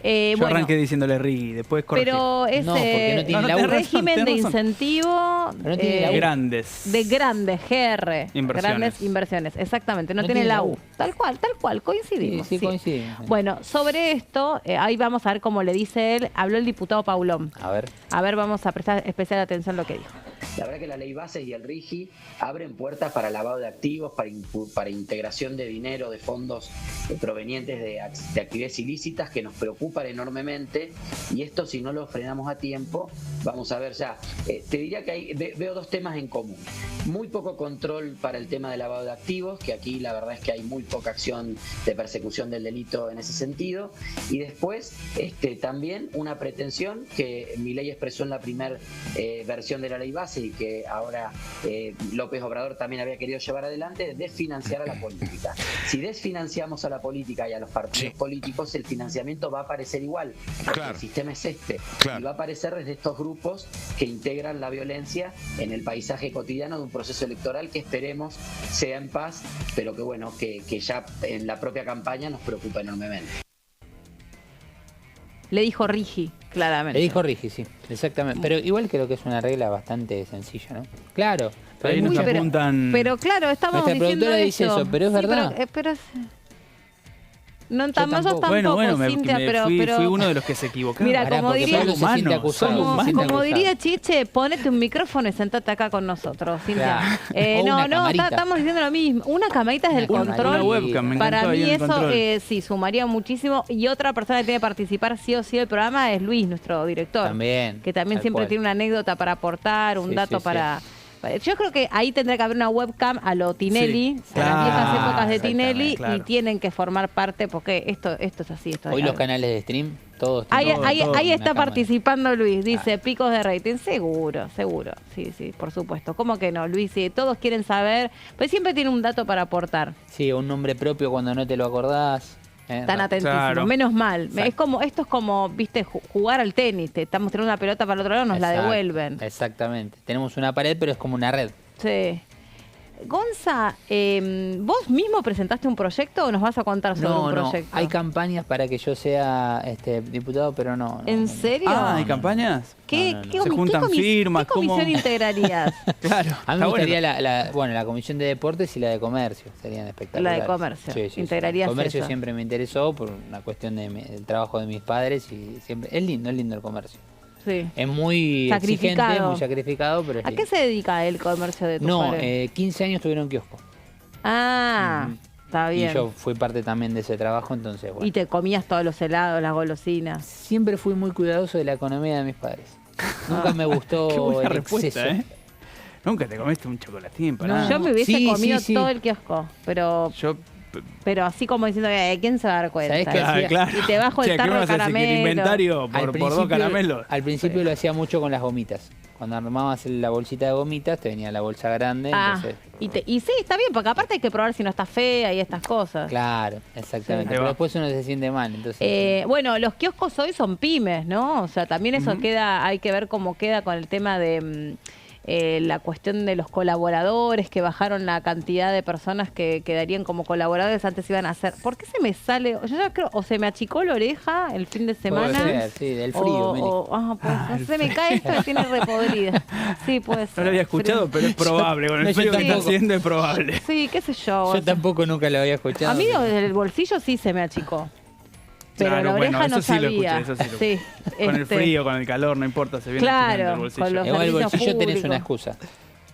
Yo arranqué diciéndole Riggi, después corregí. Pero es No, porque no tiene la U. régimen de tenés razón. incentivo Pero no tiene la U. Grandes. de grandes, GR. Inversiones. Grandes inversiones, exactamente. No, No tiene tiene la la U. U. Tal cual, coincidimos. Sí, coincidimos. Bueno, sobre esto, ahí vamos a ver cómo le dice él, habló el diputado Paulón. A ver. A ver, vamos a prestar especial atención a lo que dijo. La verdad que la ley bases y el RIGI abren puertas para lavado de activos, para integración de dinero, de fondos provenientes de actividades ilícitas que nos preocupan enormemente, y esto, si no lo frenamos a tiempo, vamos a ver ya. Te diría que veo dos temas en común. Muy poco control para el tema de lavado de activos, que aquí la verdad es que hay muy poca acción de persecución del delito en ese sentido, y después también una pretensión que Milei expresó en la primera versión de la ley base y que ahora López Obrador también había querido llevar adelante, de desfinanciar a la política. Si desfinanciamos a la política y a los partidos políticos, el financiamiento va a aparecer igual. Claro. El sistema es este. Claro. Y va a aparecer desde estos grupos que integran la violencia en el paisaje cotidiano de un proceso electoral que esperemos sea en paz, pero que bueno, que ya en la propia campaña nos preocupa enormemente. Le dijo RIGI, claramente. Le dijo Rigi, sí, exactamente. Pero igual creo que es una regla bastante sencilla, ¿no? Claro. Ahí hay nos mucha- apuntan. Pero claro, estamos Nuestra diciendo productora dice eso, pero es verdad. Pero no, Yo nosotros tampoco. tampoco, Bueno, Cintia, pero fui uno de los que se equivocaron. Mira, Pará, como porque diría- Pablo se siente Humano, acusado, somos se humanos. siente como acusado. diría Chiche, ponete un micrófono y sentate acá con nosotros, Cintia. Claro. O una camarita. Estamos diciendo lo mismo. Una camarita es del Una control. camarita. Una webcam, me Para encantó ahí mí en el eso control. sí sumaría muchísimo. Y otra persona que tiene que participar sí o sí del programa es Luis, nuestro director. También, Que también tal siempre cual. tiene una anécdota para aportar, un Sí, dato sí, para... Yo creo que ahí tendría que haber una webcam a lo Tinelli, Sí, a las claro, viejas épocas de exactamente, Tinelli, claro. y tienen que formar parte, porque esto es así. Esto Hoy es- los canales de stream, todos Ahí, tienen ahí, todo ahí una está cámara. participando Luis, dice picos de rating, seguro. Sí, por supuesto. ¿Cómo que no, Luis? Sí, todos quieren saber, pues siempre tiene un dato para aportar. Sí, un nombre propio cuando no te lo acordás. Tan atentísimo, Claro. menos mal. Exacto. Esto es como, viste, jugar al tenis. Te estamos tirando una pelota para el otro lado, nos la Exacto, devuelven. Exactamente. Tenemos una pared, pero es como una red. Sí. Gonza, ¿vos mismo presentaste un proyecto o nos vas a contar sobre un proyecto? Hay campañas para que yo sea diputado, pero no. ¿En serio? Ah, ¿hay campañas? ¿Qué, No, no, no. qué Se comi- juntan qué comi- firmas, ¿Qué comisión ¿cómo? integrarías? Claro. A mí me está gustaría bueno. la comisión de deportes y la de comercio, serían espectaculares. La de comercio, Sí, sí, sí. integrarías Comercio eso. siempre me interesó por una cuestión del trabajo de mis padres y siempre es lindo el comercio. Sí. Es muy Sacrificado. exigente, muy sacrificado, pero es ¿A qué lindo. se dedica el comercio de tu No, padre? 15 años tuvieron kiosco. Ah, Ujú. está bien. Y yo fui parte también de ese trabajo, entonces, bueno. Y te comías todos los helados, las golosinas. Siempre fui muy cuidadoso de la economía de mis padres. Nunca me gustó Qué buena el respuesta, exceso. ¿eh? Nunca te comiste un chocolatín para No. nada. Yo me hubiese Sí, comido sí, sí. todo el kiosco, pero así como diciendo, ¿quién se va a dar cuenta? ¿Sabés qué hacía? Claro. Y te bajo el Che, ¿qué tarro me de vas a decir? ¿Que el caramelo. inventario por dos caramelos? Al principio lo hacía mucho con las gomitas. Cuando armabas la bolsita de gomitas, te venía la bolsa grande. Ah, Entonces, y sí, está bien, porque aparte hay que probar si no está fea y estas cosas. claro, exactamente. Sí. Pero Ahí va. después uno se siente mal. Entonces, Bueno, los kioscos hoy son pymes, ¿no? O sea, también eso hay que ver cómo queda con el tema de la cuestión de los colaboradores, que bajaron la cantidad de personas que quedarían como colaboradores, antes iban a hacer. ¿Por qué se me sale? Yo ya creo, o se me achicó la oreja el fin de semana. Puede ser, sí, del frío, pues, se me cae esto que tiene repodrida. Sí, puede ser. No lo había escuchado, pero es probable. Con el frío que está haciendo es probable. Sí, qué sé yo. Yo tampoco nunca lo había escuchado. A mí desde el bolsillo sí se me achicó. Pero claro, la oreja bueno, no eso sí sabía. Lo escuché, eso sí lo con el frío, con el calor, no importa, se viene claro, el bolsillo. con los Igual el bolsillo servicios tenés públicos. una excusa.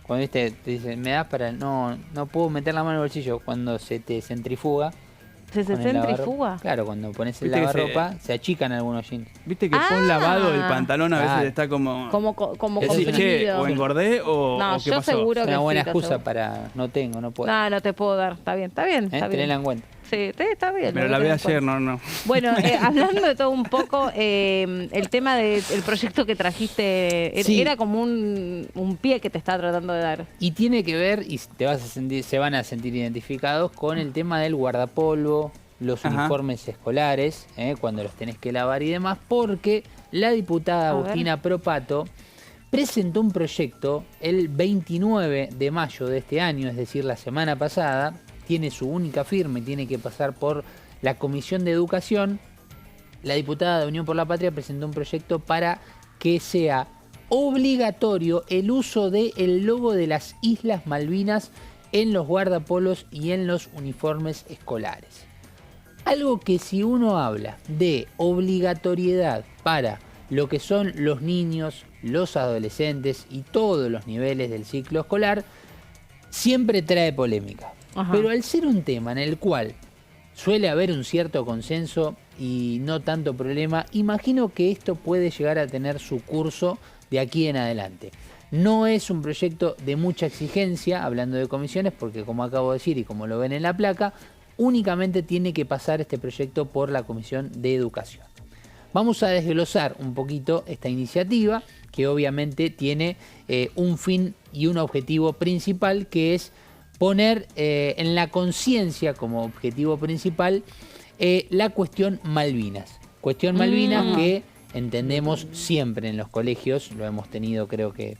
Cuando te dicen, me das para... No puedo meter la mano en el bolsillo. Cuando se te centrifuga... ¿Se con el centrifuga? Claro, cuando pones el Viste que lavarropa, se achican algunos jeans. Viste que post lavado el pantalón a veces Claro. está como... Como decís, che, comprimido. o engordé o No, ¿o qué yo pasó? seguro Es que una buena sí, lo excusa seguro. para... No puedo. No te puedo dar. Está bien, está bien. Está bien. Tenela en cuenta. Sí, está bien. Pero lo la voy vi a tener en ayer, cuenta. no. Bueno, hablando de todo un poco, el tema del proyecto que trajiste, Sí. era como un pie que te estaba tratando de dar. Y tiene que ver, y se van a sentir identificados, con el tema del guardapolvo, los Ajá. uniformes escolares, cuando los tenés que lavar y demás, porque la diputada A ver. Agustina Propato presentó un proyecto el 29 de mayo de este año, es decir, la semana pasada. Tiene su única firma y tiene que pasar por la Comisión de Educación. La diputada de Unión por la Patria presentó un proyecto para que sea obligatorio el uso del logo de las Islas Malvinas en los guardapolos y en los uniformes escolares. Algo que si uno habla de obligatoriedad para lo que son los niños, los adolescentes y todos los niveles del ciclo escolar, siempre trae polémica. Ajá. Pero al ser un tema en el cual suele haber un cierto consenso y no tanto problema, imagino que esto puede llegar a tener su curso de aquí en adelante. No es un proyecto de mucha exigencia, hablando de comisiones, porque como acabo de decir y como lo ven en la placa, únicamente tiene que pasar este proyecto por la Comisión de Educación. Vamos a desglosar un poquito esta iniciativa, que obviamente tiene un fin y un objetivo principal, que es poner en la conciencia como objetivo principal la cuestión Malvinas. Cuestión Malvinas que entendemos siempre en los colegios, lo hemos tenido, creo que,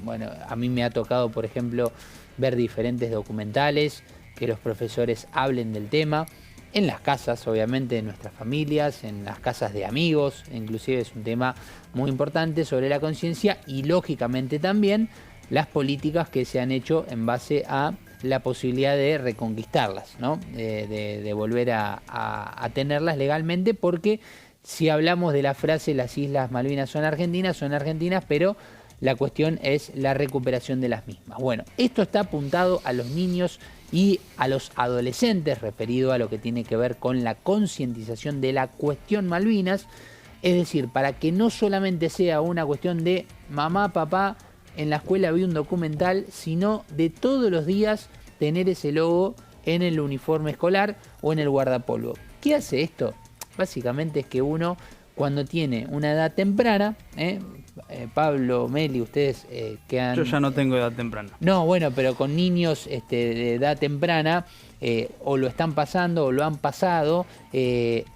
bueno, a mí me ha tocado, por ejemplo, ver diferentes documentales, que los profesores hablen del tema, en las casas, obviamente, en nuestras familias, en las casas de amigos, inclusive es un tema muy importante sobre la conciencia y lógicamente también las políticas que se han hecho en base a la posibilidad de reconquistarlas, ¿no? De volver a tenerlas legalmente, porque si hablamos de la frase las Islas Malvinas son argentinas, pero la cuestión es la recuperación de las mismas. Bueno, esto está apuntado a los niños y a los adolescentes, referido a lo que tiene que ver con la concientización de la cuestión Malvinas, es decir, para que no solamente sea una cuestión de mamá, papá, en la escuela vi un documental, sino de todos los días tener ese logo en el uniforme escolar o en el guardapolvo. ¿Qué hace esto? Básicamente es que uno, cuando tiene una edad temprana, Pablo, Meli, ustedes que han... Yo ya no tengo edad temprana. No, bueno, pero con niños de edad temprana, o lo están pasando o lo han pasado,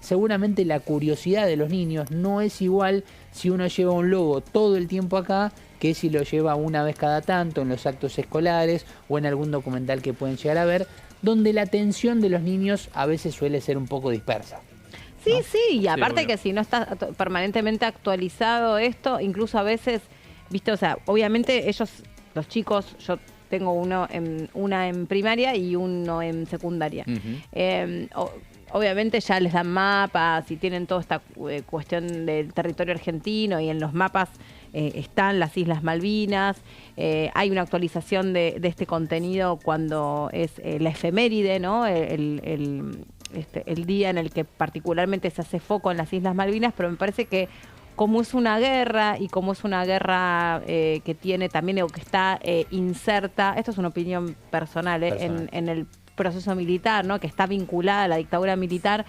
seguramente la curiosidad de los niños no es igual si uno lleva un logo todo el tiempo acá que si lo lleva una vez cada tanto en los actos escolares o en algún documental que pueden llegar a ver, donde la atención de los niños a veces suele ser un poco dispersa. Sí, ¿no? sí, y aparte obvio. que si no está permanentemente actualizado esto, incluso a veces, viste, o sea, obviamente ellos, los chicos, yo tengo una en primaria y uno en secundaria. Obviamente ya les dan mapas y tienen toda esta cuestión del territorio argentino, y en los mapas están las Islas Malvinas. Hay una actualización de este contenido cuando es la efeméride, ¿no? El día en el que particularmente se hace foco en las Islas Malvinas, pero me parece que como es una guerra y como es una guerra que tiene también o que está inserta, esto es una opinión personal, en el proceso militar, ¿no? Que está vinculada a la dictadura militar,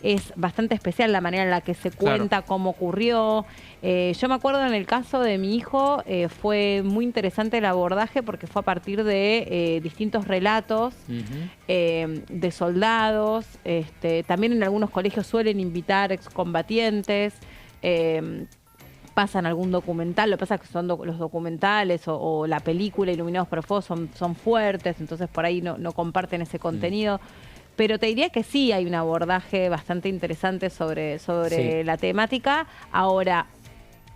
es bastante especial la manera en la que se cuenta, cómo ocurrió. Yo me acuerdo en el caso de mi hijo, fue muy interesante el abordaje porque fue a partir de distintos relatos de soldados. También en algunos colegios suelen invitar excombatientes. pasa en algún documental. Lo que pasa es que son los documentales o la película Iluminados por Fuego son fuertes, entonces por ahí no comparten ese contenido. Pero te diría que sí hay un abordaje bastante interesante sobre Sí. la temática. Ahora,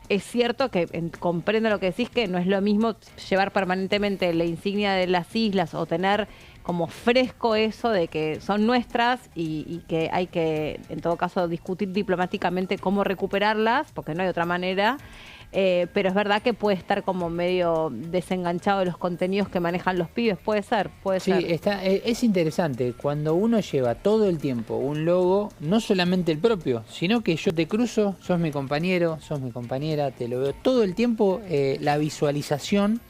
es cierto que comprendo lo que decís, que no es lo mismo llevar permanentemente la insignia de las islas o tener como fresco eso de que son nuestras y que hay que, en todo caso, discutir diplomáticamente cómo recuperarlas, porque no hay otra manera. Pero es verdad que puede estar como medio desenganchado de los contenidos que manejan los pibes. Puede ser. Sí, es interesante. Cuando uno lleva todo el tiempo un logo, no solamente el propio, sino que yo te cruzo, sos mi compañero, sos mi compañera, te lo veo todo el tiempo, la visualización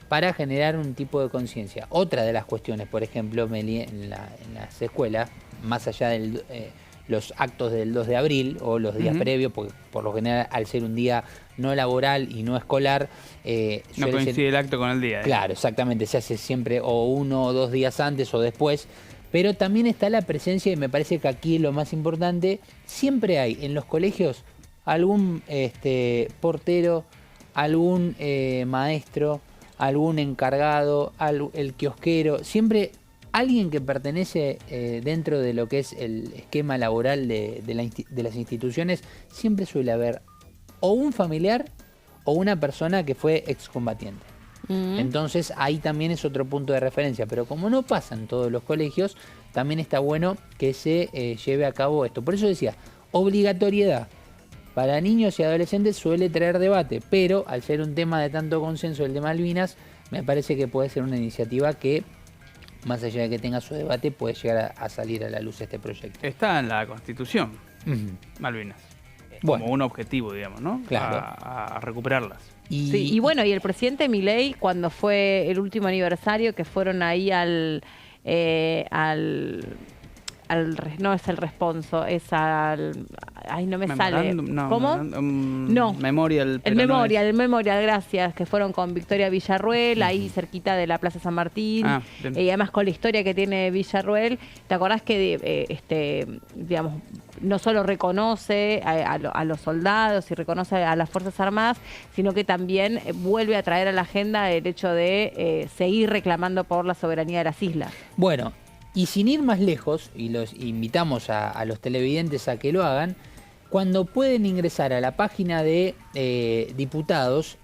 para generar un tipo de conciencia. Otra de las cuestiones, por ejemplo, Meli, en las escuelas, más allá de los actos del 2 de abril o los días previos, porque por lo general al ser un día no laboral y no escolar, no coincide el acto con el día. Claro, exactamente, se hace siempre o 1 o 2 días antes o después, pero también está la presencia, y me parece que aquí lo más importante, siempre hay en los colegios algún portero, algún maestro, algún encargado, el kiosquero, siempre alguien que pertenece dentro de lo que es el esquema laboral de las instituciones, siempre suele haber o un familiar o una persona que fue excombatiente. Entonces ahí también es otro punto de referencia, pero como no pasa en todos los colegios, también está bueno que se lleve a cabo esto. Por eso decía, obligatoriedad para niños y adolescentes suele traer debate, pero al ser un tema de tanto consenso, el de Malvinas, me parece que puede ser una iniciativa que, más allá de que tenga su debate, puede llegar a salir a la luz este proyecto. Está en la Constitución, Malvinas. Bueno, como un objetivo, digamos, ¿no? Claro. A recuperarlas. Y bueno, y el presidente Milei, cuando fue el último aniversario, que fueron ahí no es el responso, es al... Ay, no me sale. ¿Cómo? No. Memorial. El Memorial, gracias, que fueron con Victoria Villarruel, ahí cerquita de la Plaza San Martín, y además con la historia que tiene Villarruel. ¿Te acordás que, digamos, no solo reconoce a los soldados y reconoce a las Fuerzas Armadas, sino que también vuelve a traer a la agenda el hecho de seguir reclamando por la soberanía de las islas? Bueno, y sin ir más lejos, y los invitamos a los televidentes a que lo hagan, cuando pueden ingresar a la página de diputados,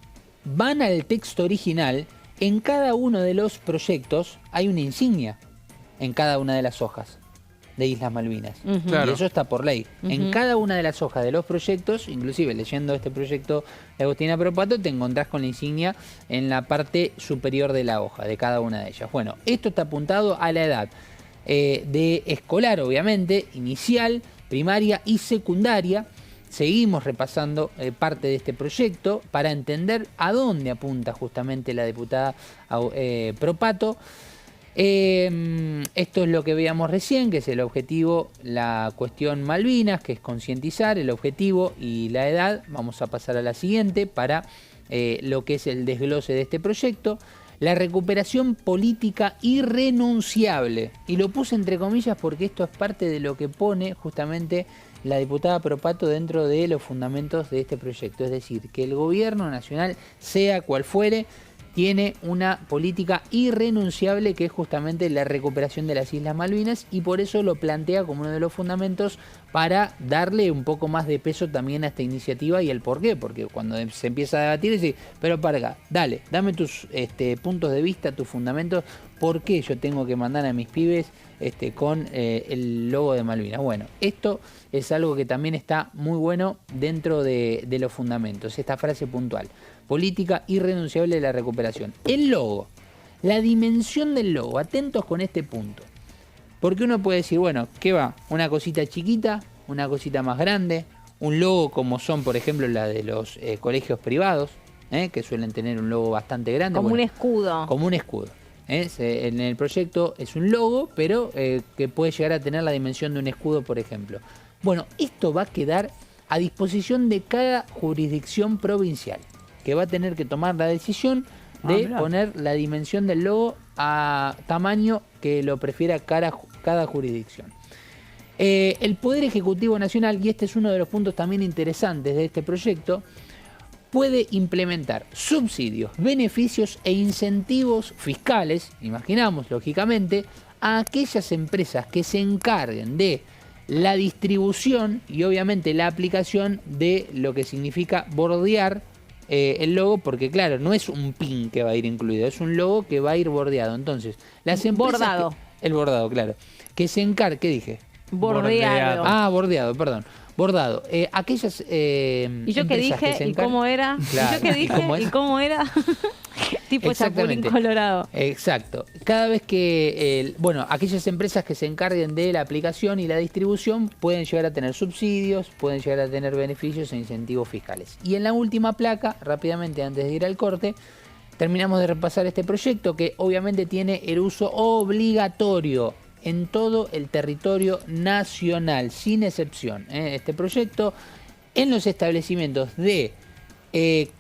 van al texto original, en cada uno de los proyectos hay una insignia, en cada una de las hojas de Islas Malvinas. Claro. Y eso está por ley. En cada una de las hojas de los proyectos, inclusive leyendo este proyecto de Agustina Propato, te encontrás con la insignia en la parte superior de la hoja, de cada una de ellas. Bueno, esto está apuntado a la edad de escolar, obviamente, inicial, primaria y secundaria. Seguimos repasando parte de este proyecto para entender a dónde apunta justamente la diputada Propato. Esto es lo que veíamos recién, que es el objetivo, la cuestión Malvinas, que es concientizar el objetivo y la edad. Vamos a pasar a la siguiente para lo que es el desglose de este proyecto. La recuperación política irrenunciable. Y lo puse entre comillas porque esto es parte de lo que pone justamente la diputada Propato dentro de los fundamentos de este proyecto. Es decir, que el gobierno nacional, sea cual fuere, tiene una política irrenunciable que es justamente la recuperación de las Islas Malvinas, y por eso lo plantea como uno de los fundamentos para darle un poco más de peso también a esta iniciativa. Y el por qué, porque cuando se empieza a debatir, dice, pero para acá, dale, dame tus puntos de vista, tus fundamentos, ¿por qué yo tengo que mandar a mis pibes con el logo de Malvinas? Bueno, esto es algo que también está muy bueno dentro de los fundamentos, esta frase puntual: política irrenunciable de la recuperación. El logo, la dimensión del logo, atentos con este punto. Porque uno puede decir, bueno, ¿qué va? ¿Una cosita chiquita? ¿Una cosita más grande? Un logo como son, por ejemplo, la de los colegios privados, que suelen tener un logo bastante grande. Como bueno, un escudo. Como un escudo. En el proyecto es un logo, pero que puede llegar a tener la dimensión de un escudo, por ejemplo. Bueno, esto va a quedar a disposición de cada jurisdicción provincial, que va a tener que tomar la decisión de poner la dimensión del logo a tamaño que lo prefiera cada jurisdicción. El Poder Ejecutivo Nacional, y este es uno de los puntos también interesantes de este proyecto, puede implementar subsidios, beneficios e incentivos fiscales, imaginamos lógicamente, a aquellas empresas que se encarguen de la distribución y obviamente la aplicación de lo que significa bordear el logo, porque claro, no es un pin que va a ir incluido, es un logo que va a ir bordeado. Entonces, las empresas... Bordado. El bordado, claro. Que se encargue... ¿Qué dije? Bordeado. Ah, bordeado, perdón. Bordado. Aquellas ¿Y yo qué empresas dije? que se ¿Y cómo era? Claro. ¿Y yo qué dije? ¿Y cómo era? Tipo Chapulín Colorado. Exacto. Cada vez que, aquellas empresas que se encarguen de la aplicación y la distribución pueden llegar a tener subsidios, pueden llegar a tener beneficios e incentivos fiscales. Y en la última placa, rápidamente antes de ir al corte, terminamos de repasar este proyecto que obviamente tiene el uso obligatorio en todo el territorio nacional, sin excepción. Este proyecto en los establecimientos de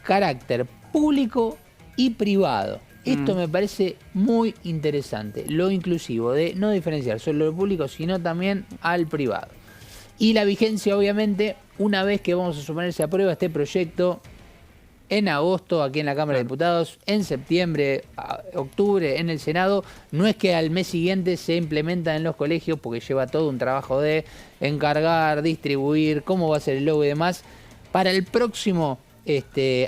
carácter público y privado. Esto me parece muy interesante, lo inclusivo, de no diferenciar solo lo público, sino también al privado. Y la vigencia, obviamente, una vez que vamos a suponer se aprueba este proyecto, en agosto aquí en la Cámara de Diputados, en septiembre, octubre en el Senado, no es que al mes siguiente se implementa en los colegios, porque lleva todo un trabajo de encargar, distribuir, cómo va a ser el logo y demás. Para el próximo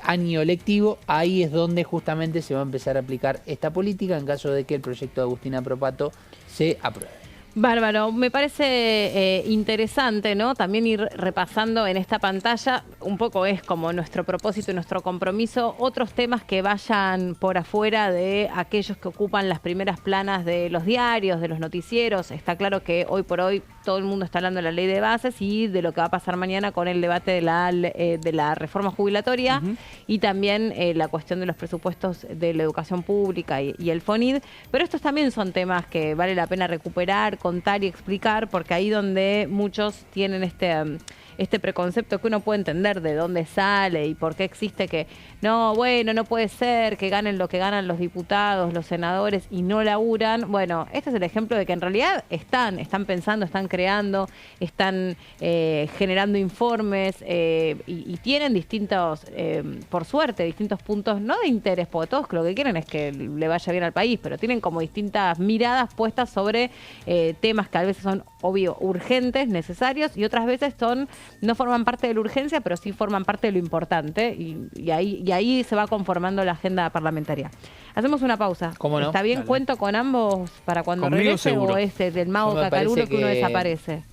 año lectivo, ahí es donde justamente se va a empezar a aplicar esta política en caso de que el proyecto de Agustina Propato se apruebe. Bárbaro, me parece interesante, ¿no? También ir repasando en esta pantalla, un poco es como nuestro propósito y nuestro compromiso, otros temas que vayan por afuera de aquellos que ocupan las primeras planas de los diarios, de los noticieros. Está claro que hoy por hoy todo el mundo está hablando de la ley de bases y de lo que va a pasar mañana con el debate de la reforma jubilatoria y también la cuestión de los presupuestos de la educación pública y el FONID. Pero estos también son temas que vale la pena recuperar, contar y explicar, porque ahí donde muchos tienen este preconcepto que uno puede entender de dónde sale y por qué existe, que no puede ser que ganen lo que ganan los diputados, los senadores y no laburan. Bueno, este es el ejemplo de que en realidad están pensando, están creando, están generando informes y tienen distintos, por suerte, distintos puntos, no de interés, porque todos lo que quieren es que le vaya bien al país, pero tienen como distintas miradas puestas sobre temas que a veces son, obvio, urgentes, necesarios, y otras veces no forman parte de la urgencia, pero sí forman parte de lo importante, y ahí se va conformando la agenda parlamentaria. Hacemos una pausa. ¿Cómo no? ¿Está bien? Dale. ¿Cuento con ambos para cuando Conmigo regrese seguro. o es del mago Yo me Cacarulo parece que uno que desaparece?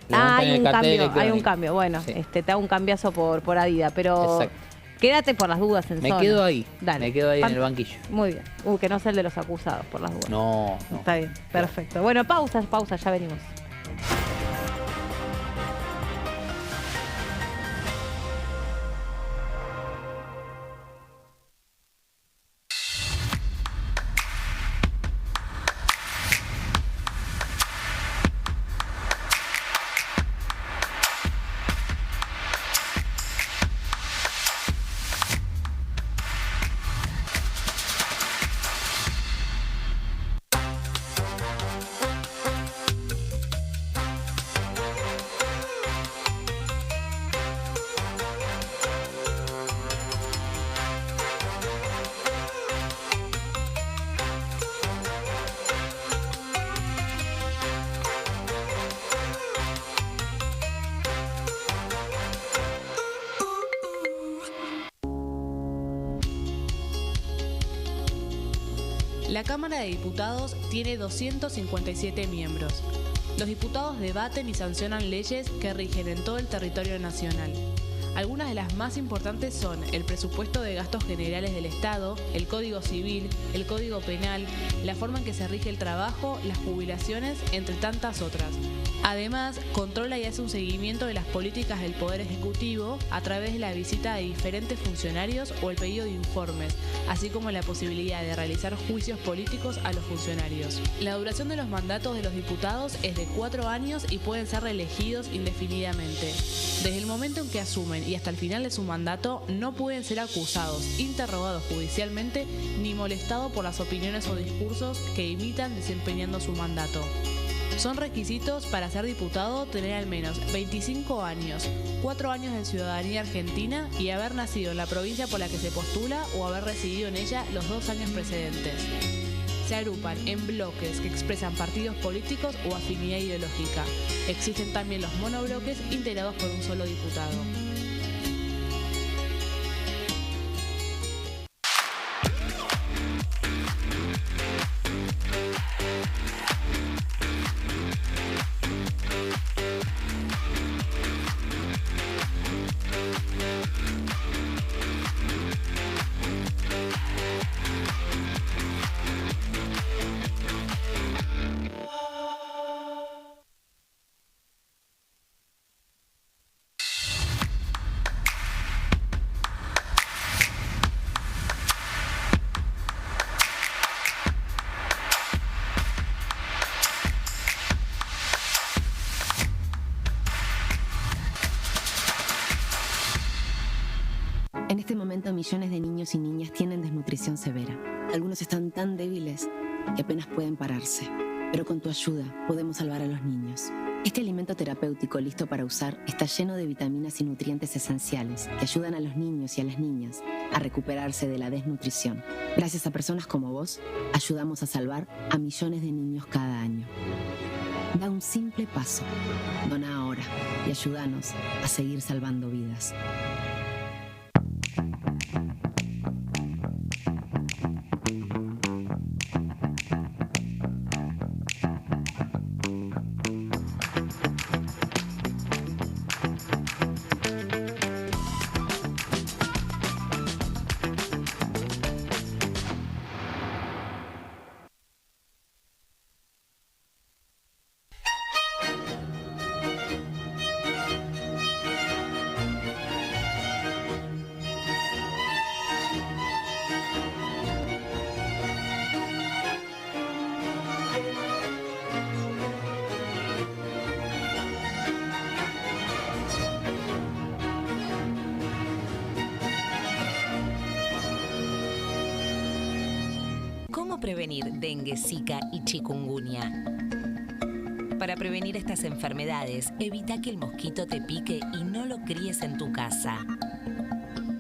Levantan Hay el un cartel cambio, electrónico. hay un cambio. Bueno, Sí. te hago un cambiazo por Adida, pero Exacto. quédate por las dudas en Me zona. quedo ahí. Dale. Me quedo ahí en el banquillo. Muy bien. Que no sea el de los acusados, por las dudas. No. Está bien, perfecto. Bueno, pausa, ya venimos. La Cámara de Diputados tiene 257 miembros. Los diputados debaten y sancionan leyes que rigen en todo el territorio nacional. Algunas de las más importantes son el presupuesto de gastos generales del Estado, el Código Civil, el Código Penal, la forma en que se rige el trabajo, las jubilaciones, entre tantas otras. Además, controla y hace un seguimiento de las políticas del Poder Ejecutivo a través de la visita de diferentes funcionarios o el pedido de informes, así como la posibilidad de realizar juicios políticos a los funcionarios. La duración de los mandatos de los diputados es de 4 años y pueden ser reelegidos indefinidamente. Desde el momento en que asumen y hasta el final de su mandato, no pueden ser acusados, interrogados judicialmente ni molestados por las opiniones o discursos que imitan desempeñando su mandato. Son requisitos para ser diputado tener al menos 25 años, 4 años de ciudadanía argentina y haber nacido en la provincia por la que se postula o haber residido en ella los 2 años precedentes. Se agrupan en bloques que expresan partidos políticos o afinidad ideológica. Existen también los monobloques integrados por un solo diputado. En este momento millones de niños y niñas tienen desnutrición severa. Algunos están tan débiles que apenas pueden pararse. Pero con tu ayuda podemos salvar a los niños. Este alimento terapéutico listo para usar está lleno de vitaminas y nutrientes esenciales que ayudan a los niños y a las niñas a recuperarse de la desnutrición. Gracias a personas como vos, ayudamos a salvar a millones de niños cada año. Da un simple paso. Dona ahora y ayúdanos a seguir salvando vidas. ¿Cómo prevenir dengue, zika y chikungunya? Para prevenir estas enfermedades, evita que el mosquito te pique y no lo críes en tu casa.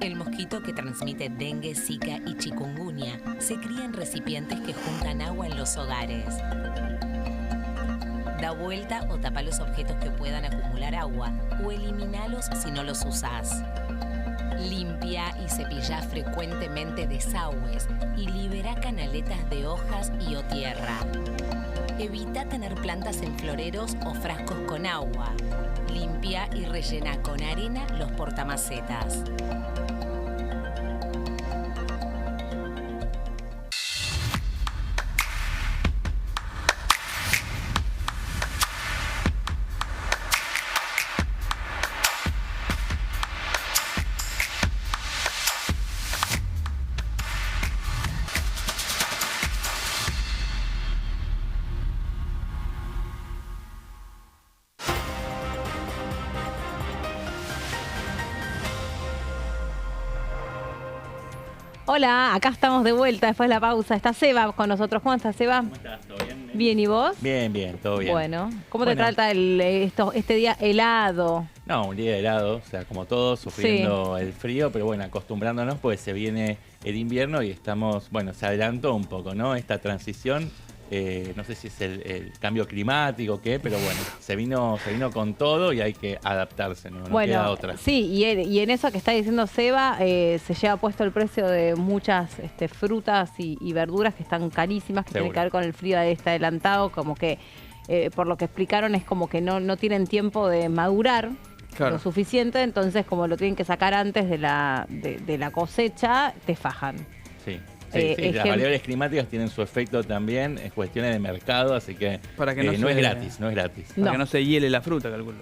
El mosquito que transmite dengue, zika y chikungunya se cría en recipientes que juntan agua en los hogares. Da vuelta o tapa los objetos que puedan acumular agua o eliminalos si no los usás. Limpia y cepilla frecuentemente desagües y libera canaletas de hojas y o tierra. Evita tener plantas en floreros o frascos con agua. Limpia y rellena con arena los portamacetas. Hola, acá estamos de vuelta después de la pausa. Está Seba con nosotros. ¿Cómo estás, Seba? ¿Cómo estás? ¿Todo bien? Bien, ¿y vos? Bien, todo bien. Bueno, ¿cómo te trata este día helado? No, un día helado, o sea, como todos, sufriendo el frío, pero bueno, acostumbrándonos, pues se viene el invierno y estamos, bueno, se adelantó un poco, ¿no? Esta transición, no sé si es el cambio climático o qué, pero bueno, se vino con todo y hay que adaptarse, ¿no? No queda otra. Sí, y en eso que está diciendo Seba, se lleva puesto el precio de muchas frutas y verduras que están carísimas, que tienen que ver con el frío de este adelantado, como que, por lo que explicaron, es como que no tienen tiempo de madurar. Claro. Lo suficiente, entonces como lo tienen que sacar antes de la cosecha, te fajan. Sí. Sí, las variables climáticas tienen su efecto también, es cuestiones de mercado, así que, para que no es gratis. Para que no se hiele la fruta, calculo.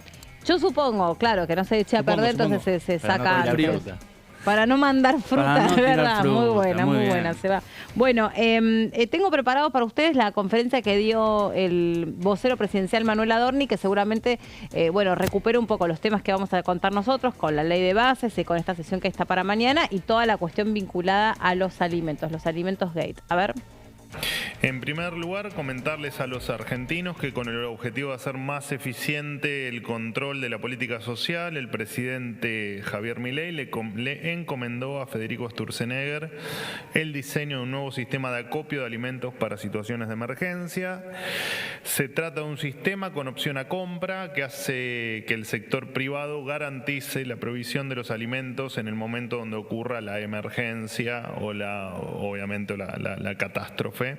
Yo supongo, claro, que no se eche a perder, entonces se saca antes. Para no mandar fruta, no de verdad. Fruta, muy buena, Seba. Bueno, tengo preparado para ustedes la conferencia que dio el vocero presidencial Manuel Adorni, que seguramente, recupera un poco los temas que vamos a contar nosotros con la ley de bases y con esta sesión que está para mañana y toda la cuestión vinculada a los alimentos Gate. A ver. En primer lugar, comentarles a los argentinos que con el objetivo de hacer más eficiente el control de la política social, el presidente Javier Milei le encomendó a Federico Sturzenegger el diseño de un nuevo sistema de acopio de alimentos para situaciones de emergencia. Se trata de un sistema con opción a compra que hace que el sector privado garantice la provisión de los alimentos en el momento donde ocurra la emergencia o obviamente la catástrofe.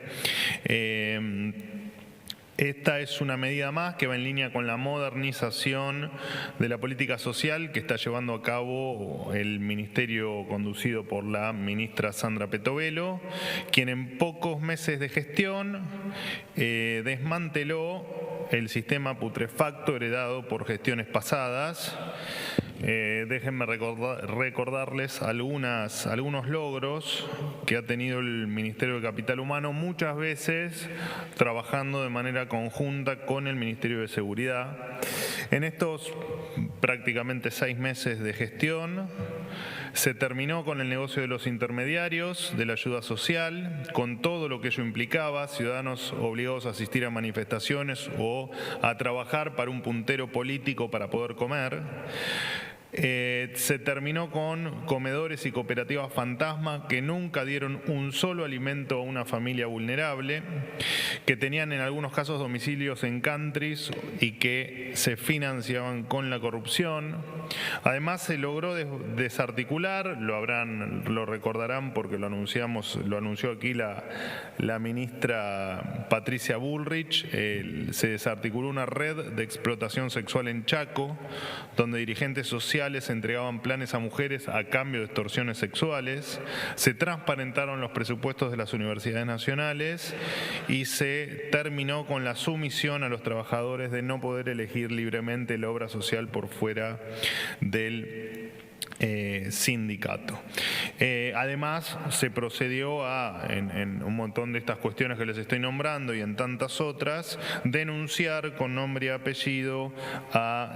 Esta es una medida más que va en línea con la modernización de la política social que está llevando a cabo el ministerio conducido por la ministra Sandra Petovelo, quien en pocos meses de gestión desmanteló el sistema putrefacto heredado por gestiones pasadas. Déjenme recordarles algunos logros que ha tenido el Ministerio de Capital Humano, muchas veces trabajando de manera conjunta con el Ministerio de Seguridad. En estos prácticamente 6 meses de gestión, se terminó con el negocio de los intermediarios, de la ayuda social, con todo lo que ello implicaba, ciudadanos obligados a asistir a manifestaciones o a trabajar para un puntero político para poder comer. Se terminó con comedores y cooperativas fantasma que nunca dieron un solo alimento a una familia vulnerable, que tenían en algunos casos domicilios en countries y que se financiaban con la corrupción. Además se logró desarticular, lo recordarán porque lo anunció aquí la ministra Patricia Bullrich, se desarticuló una red de explotación sexual en Chaco, donde dirigentes sociales entregaban planes a mujeres a cambio de extorsiones sexuales, se transparentaron los presupuestos de las universidades nacionales y se terminó con la sumisión a los trabajadores de no poder elegir libremente la obra social por fuera del sindicato. Además, se procedió en un montón de estas cuestiones que les estoy nombrando y en tantas otras, denunciar con nombre y apellido a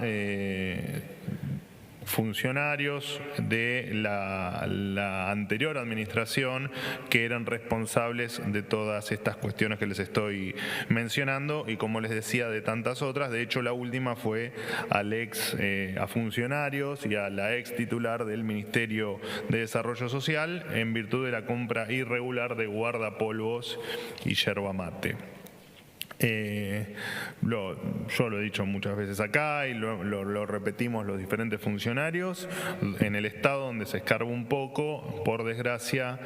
funcionarios de la anterior administración que eran responsables de todas estas cuestiones que les estoy mencionando y, como les decía, de tantas otras. De hecho, la última fue a funcionarios y a la ex titular del Ministerio de Desarrollo Social en virtud de la compra irregular de guardapolvos y yerba mate. Yo lo he dicho muchas veces acá y lo repetimos los diferentes funcionarios. En el estado donde se escarba un poco, por desgracia,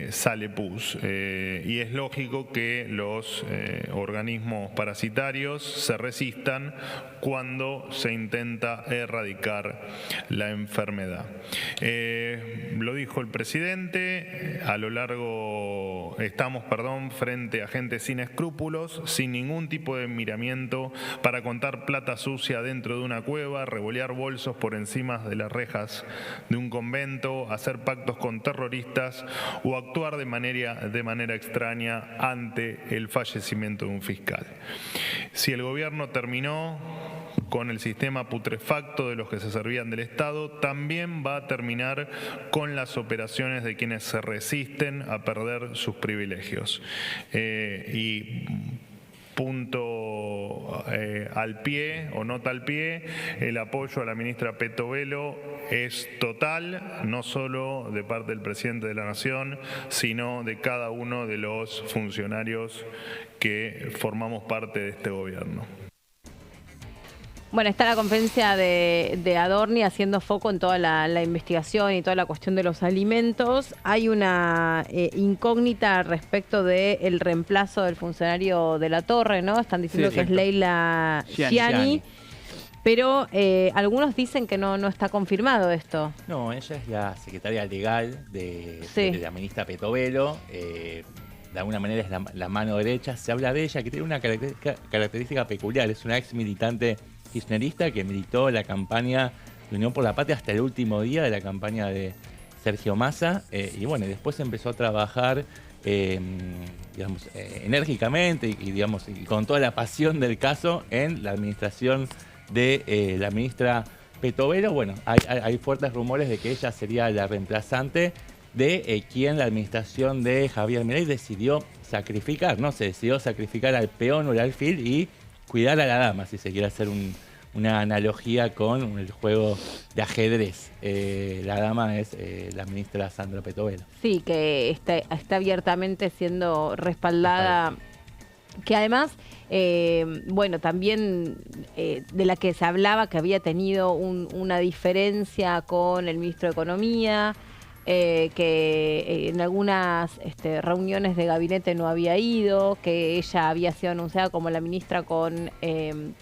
sale pus. Y es lógico que los organismos parasitarios se resistan cuando se intenta erradicar la enfermedad. Lo dijo el presidente, estamos frente a gente sin escrúpulos, sin ningún tipo de miramiento para contar plata sucia dentro de una cueva, revolear bolsos por encima de las rejas de un convento, hacer pactos con terroristas o actuar de manera extraña ante el fallecimiento de un fiscal. Si el gobierno terminó con el sistema putrefacto de los que se servían del Estado, también va a terminar con las operaciones de quienes se resisten a perder sus privilegios. Y punto al pie o nota al pie, el apoyo a la ministra Petovelo es total, no solo de parte del presidente de la Nación, sino de cada uno de los funcionarios que formamos parte de este gobierno. Bueno, está la conferencia de Adorni haciendo foco en toda la investigación y toda la cuestión de los alimentos. Hay una incógnita respecto del reemplazo del funcionario de la Torre, ¿no? Están diciendo que es Leila Gianni. Pero algunos dicen que no está confirmado esto. No, ella es la secretaria legal de la ministra Petovelo. De alguna manera es la mano derecha. Se habla de ella, que tiene una característica peculiar. Es una ex militante kirchnerista que militó la campaña de Unión por la Patria hasta el último día de la campaña de Sergio Massa. Y bueno, después empezó a trabajar enérgicamente y con toda la pasión del caso en la administración de la ministra Petovelo. Bueno, hay fuertes rumores de que ella sería la reemplazante de quién la administración de Javier Milei decidió sacrificar, ¿no? Se decidió sacrificar al peón o al alfil y cuidar a la dama, si se quiere hacer una analogía con el juego de ajedrez. La dama es la ministra Sandra Petovelo. Sí, que está abiertamente siendo respaldada, que además, bueno, también de la que se hablaba que había tenido una diferencia con el ministro de Economía, que en algunas reuniones de gabinete no había ido, que ella había sido anunciada como la ministra con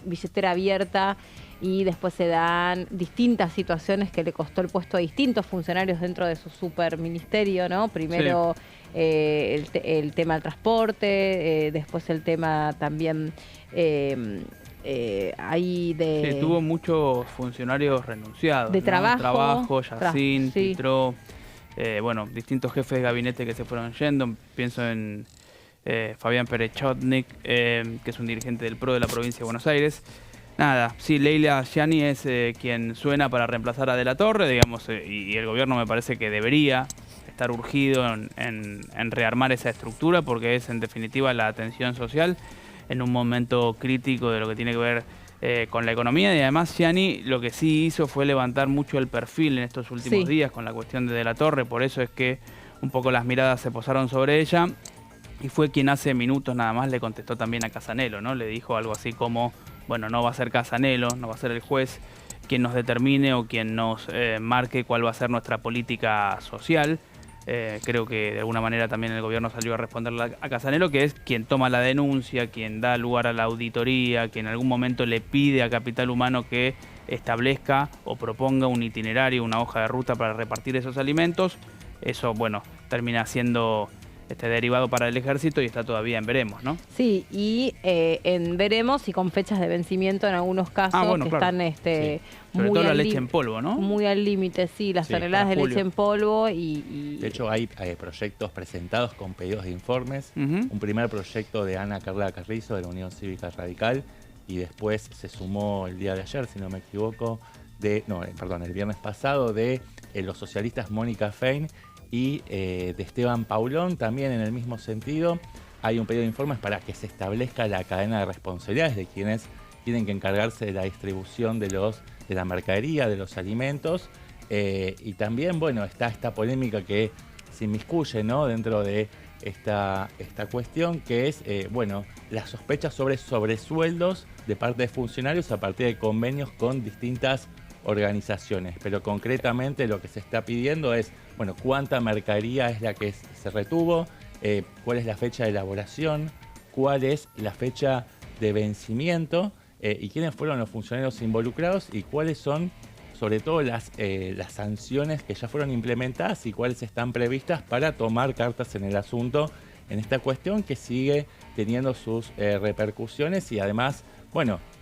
billetera abierta, y después se dan distintas situaciones que le costó el puesto a distintos funcionarios dentro de su superministerio, ¿no? Primero el tema del transporte, después el tema también ahí de... Sí, tuvo muchos funcionarios renunciados. De ¿no? Trabajo, Yacín, sí. Titró, bueno, distintos jefes de gabinete que se fueron yendo. Pienso en Fabián Perechotnik, que es un dirigente del PRO de la provincia de Buenos Aires. Nada, sí, Leila Gianni es quien suena para reemplazar a De la Torre, digamos, y el gobierno me parece que debería estar urgido en rearmar esa estructura, porque es en definitiva la atención social en un momento crítico de lo que tiene que ver con la economía. Y además Gianni lo que sí hizo fue levantar mucho el perfil en estos últimos días con la cuestión de la Torre, por eso es que un poco las miradas se posaron sobre ella, y fue quien hace minutos nada más le contestó también a Casanelo, ¿no? Le dijo algo así como, bueno, no va a ser Casanelo, no va a ser el juez quien nos determine o quien nos marque cuál va a ser nuestra política social. Creo que de alguna manera también el gobierno salió a responderle a Casanelo, que es quien toma la denuncia, quien da lugar a la auditoría, quien en algún momento le pide a Capital Humano que establezca o proponga un itinerario, una hoja de ruta para repartir esos alimentos. Eso, bueno, termina siendo derivado para el ejército y está todavía en veremos, ¿no? Sí, y en veremos y con fechas de vencimiento en algunos casos bueno, que claro. están sobre todo la leche en polvo, ¿no? Muy al límite, sí, las toneladas de leche en polvo y... De hecho, hay proyectos presentados con pedidos de informes. Un primer proyecto de Ana Carla Carrizo de la Unión Cívica Radical, y después se sumó el día de ayer, si no me equivoco, el viernes pasado, de los socialistas Mónica Fein y de Esteban Paulón, también en el mismo sentido. Hay un pedido de informes para que se establezca la cadena de responsabilidades de quienes tienen que encargarse de la distribución de la mercadería, de los alimentos. Y también, bueno, está esta polémica que se inmiscuye, ¿no?, dentro de esta cuestión, que es, las sospechas sobre sobresueldos de parte de funcionarios a partir de convenios con distintas organizaciones. Pero concretamente lo que se está pidiendo es, cuánta mercadería es la que se retuvo, cuál es la fecha de elaboración, cuál es la fecha de vencimiento, y quiénes fueron los funcionarios involucrados y cuáles son, sobre todo, las sanciones que ya fueron implementadas y cuáles están previstas para tomar cartas en el asunto en esta cuestión que sigue teniendo sus repercusiones. Y además,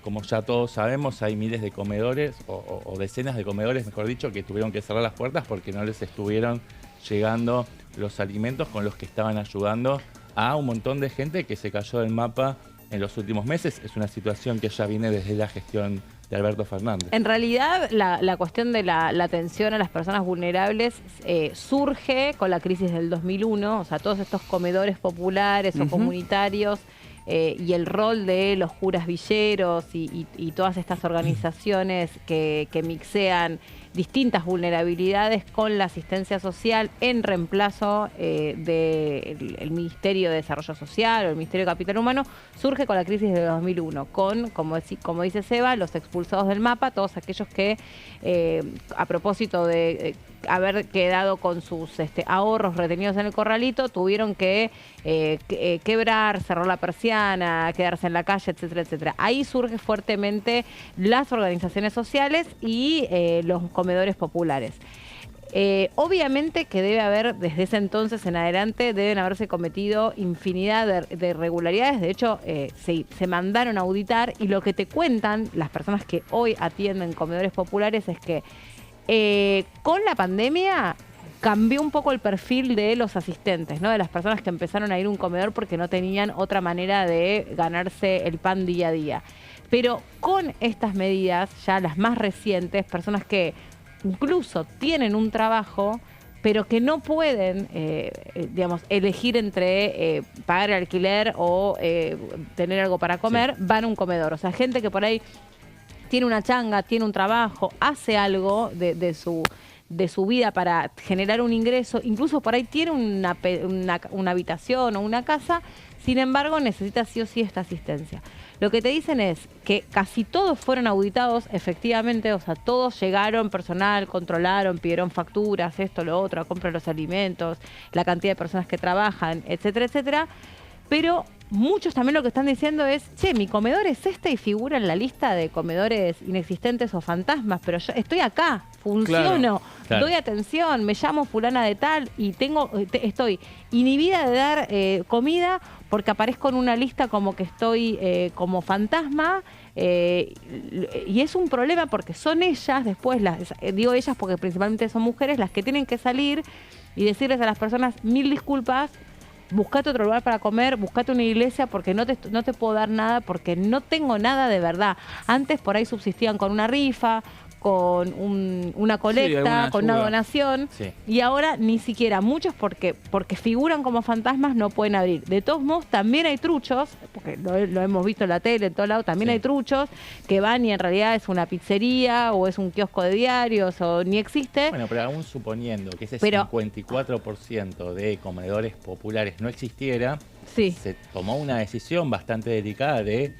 como ya todos sabemos, hay miles de comedores o decenas de comedores, mejor dicho, que tuvieron que cerrar las puertas porque no les estuvieron llegando los alimentos con los que estaban ayudando a un montón de gente que se cayó del mapa en los últimos meses. Es una situación que ya viene desde la gestión de Alberto Fernández. En realidad, la cuestión de la atención a las personas vulnerables surge con la crisis del 2001, o sea, todos estos comedores populares o comunitarios, y el rol de los curas villeros y todas estas organizaciones que mixean distintas vulnerabilidades con la asistencia social en reemplazo del Ministerio de Desarrollo Social o el Ministerio de Capital Humano, surge con la crisis de 2001, con, como dice Seba, los expulsados del mapa, todos aquellos que a propósito de haber quedado con sus ahorros retenidos en el corralito, tuvieron que quebrar, cerrar la persiana, quedarse en la calle, etcétera, etcétera. Ahí surge fuertemente las organizaciones sociales y los comedores populares. Obviamente que debe haber, desde ese entonces en adelante, deben haberse cometido infinidad de irregularidades. De hecho, se mandaron a auditar, y lo que te cuentan las personas que hoy atienden comedores populares es que con la pandemia cambió un poco el perfil de los asistentes, ¿no?, de las personas que empezaron a ir a un comedor porque no tenían otra manera de ganarse el pan día a día. Pero con estas medidas, ya las más recientes, personas que incluso tienen un trabajo, pero que no pueden, digamos, elegir entre pagar el alquiler o tener algo para comer, van a un comedor. O sea, gente que por ahí tiene una changa, tiene un trabajo, hace algo de su vida para generar un ingreso, incluso por ahí tiene una habitación o una casa, sin embargo necesita sí o sí esta asistencia. Lo que te dicen es que casi todos fueron auditados efectivamente, o sea, todos llegaron, personal, controlaron, pidieron facturas, esto, lo otro, compra de los alimentos, la cantidad de personas que trabajan, etcétera, etcétera, pero muchos también lo que están diciendo es, che, mi comedor es este y figura en la lista de comedores inexistentes o fantasmas, pero yo estoy acá, funciono, Claro. doy atención, me llamo fulana de tal y estoy inhibida de dar comida porque aparezco en una lista como que estoy como fantasma, y es un problema porque son ellas, después digo ellas porque principalmente son mujeres, las que tienen que salir y decirles a las personas, mil disculpas, buscate otro lugar para comer, buscate una iglesia porque no te puedo dar nada, porque no tengo nada de verdad. Antes por ahí subsistían con una rifa, con una colecta, con una donación, y ahora ni siquiera muchos porque figuran como fantasmas no pueden abrir. De todos modos también hay truchos, porque lo hemos visto en la tele, en todos lados, también hay truchos que van y en realidad es una pizzería o es un kiosco de diarios o ni existe. Bueno, pero aún suponiendo que ese 54% de comedores populares no existiera, se tomó una decisión bastante delicada de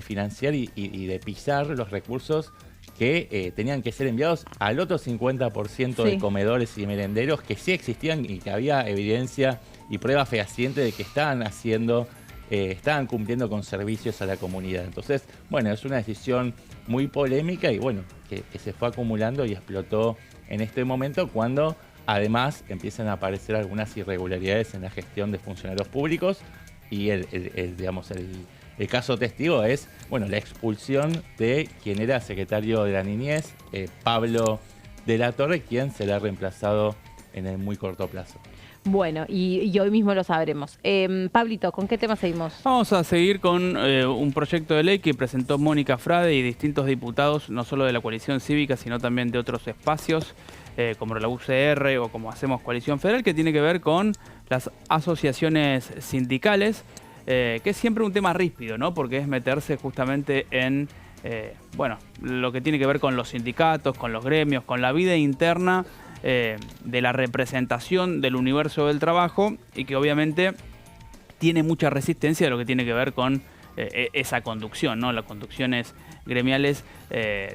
financiar y de pisar los recursos que tenían que ser enviados al otro 50% de comedores y merenderos que sí existían y que había evidencia y prueba fehaciente de que estaban cumpliendo con servicios a la comunidad. Entonces, es una decisión muy polémica y que se fue acumulando y explotó en este momento cuando además empiezan a aparecer algunas irregularidades en la gestión de funcionarios públicos y el caso testigo es, la expulsión de quien era secretario de la Niñez, Pablo de la Torre, quien será reemplazado en el muy corto plazo. Bueno, y hoy mismo lo sabremos. Pablito, ¿con qué tema seguimos? Vamos a seguir con un proyecto de ley que presentó Mónica Frade y distintos diputados, no solo de la coalición cívica, sino también de otros espacios, como la UCR o como Hacemos Coalición Federal, que tiene que ver con las asociaciones sindicales. Que es siempre un tema ríspido, ¿no? Porque es meterse justamente en, lo que tiene que ver con los sindicatos, con los gremios, con la vida interna de la representación del universo del trabajo y que obviamente tiene mucha resistencia de lo que tiene que ver con esa conducción, ¿no? Las conducciones gremiales,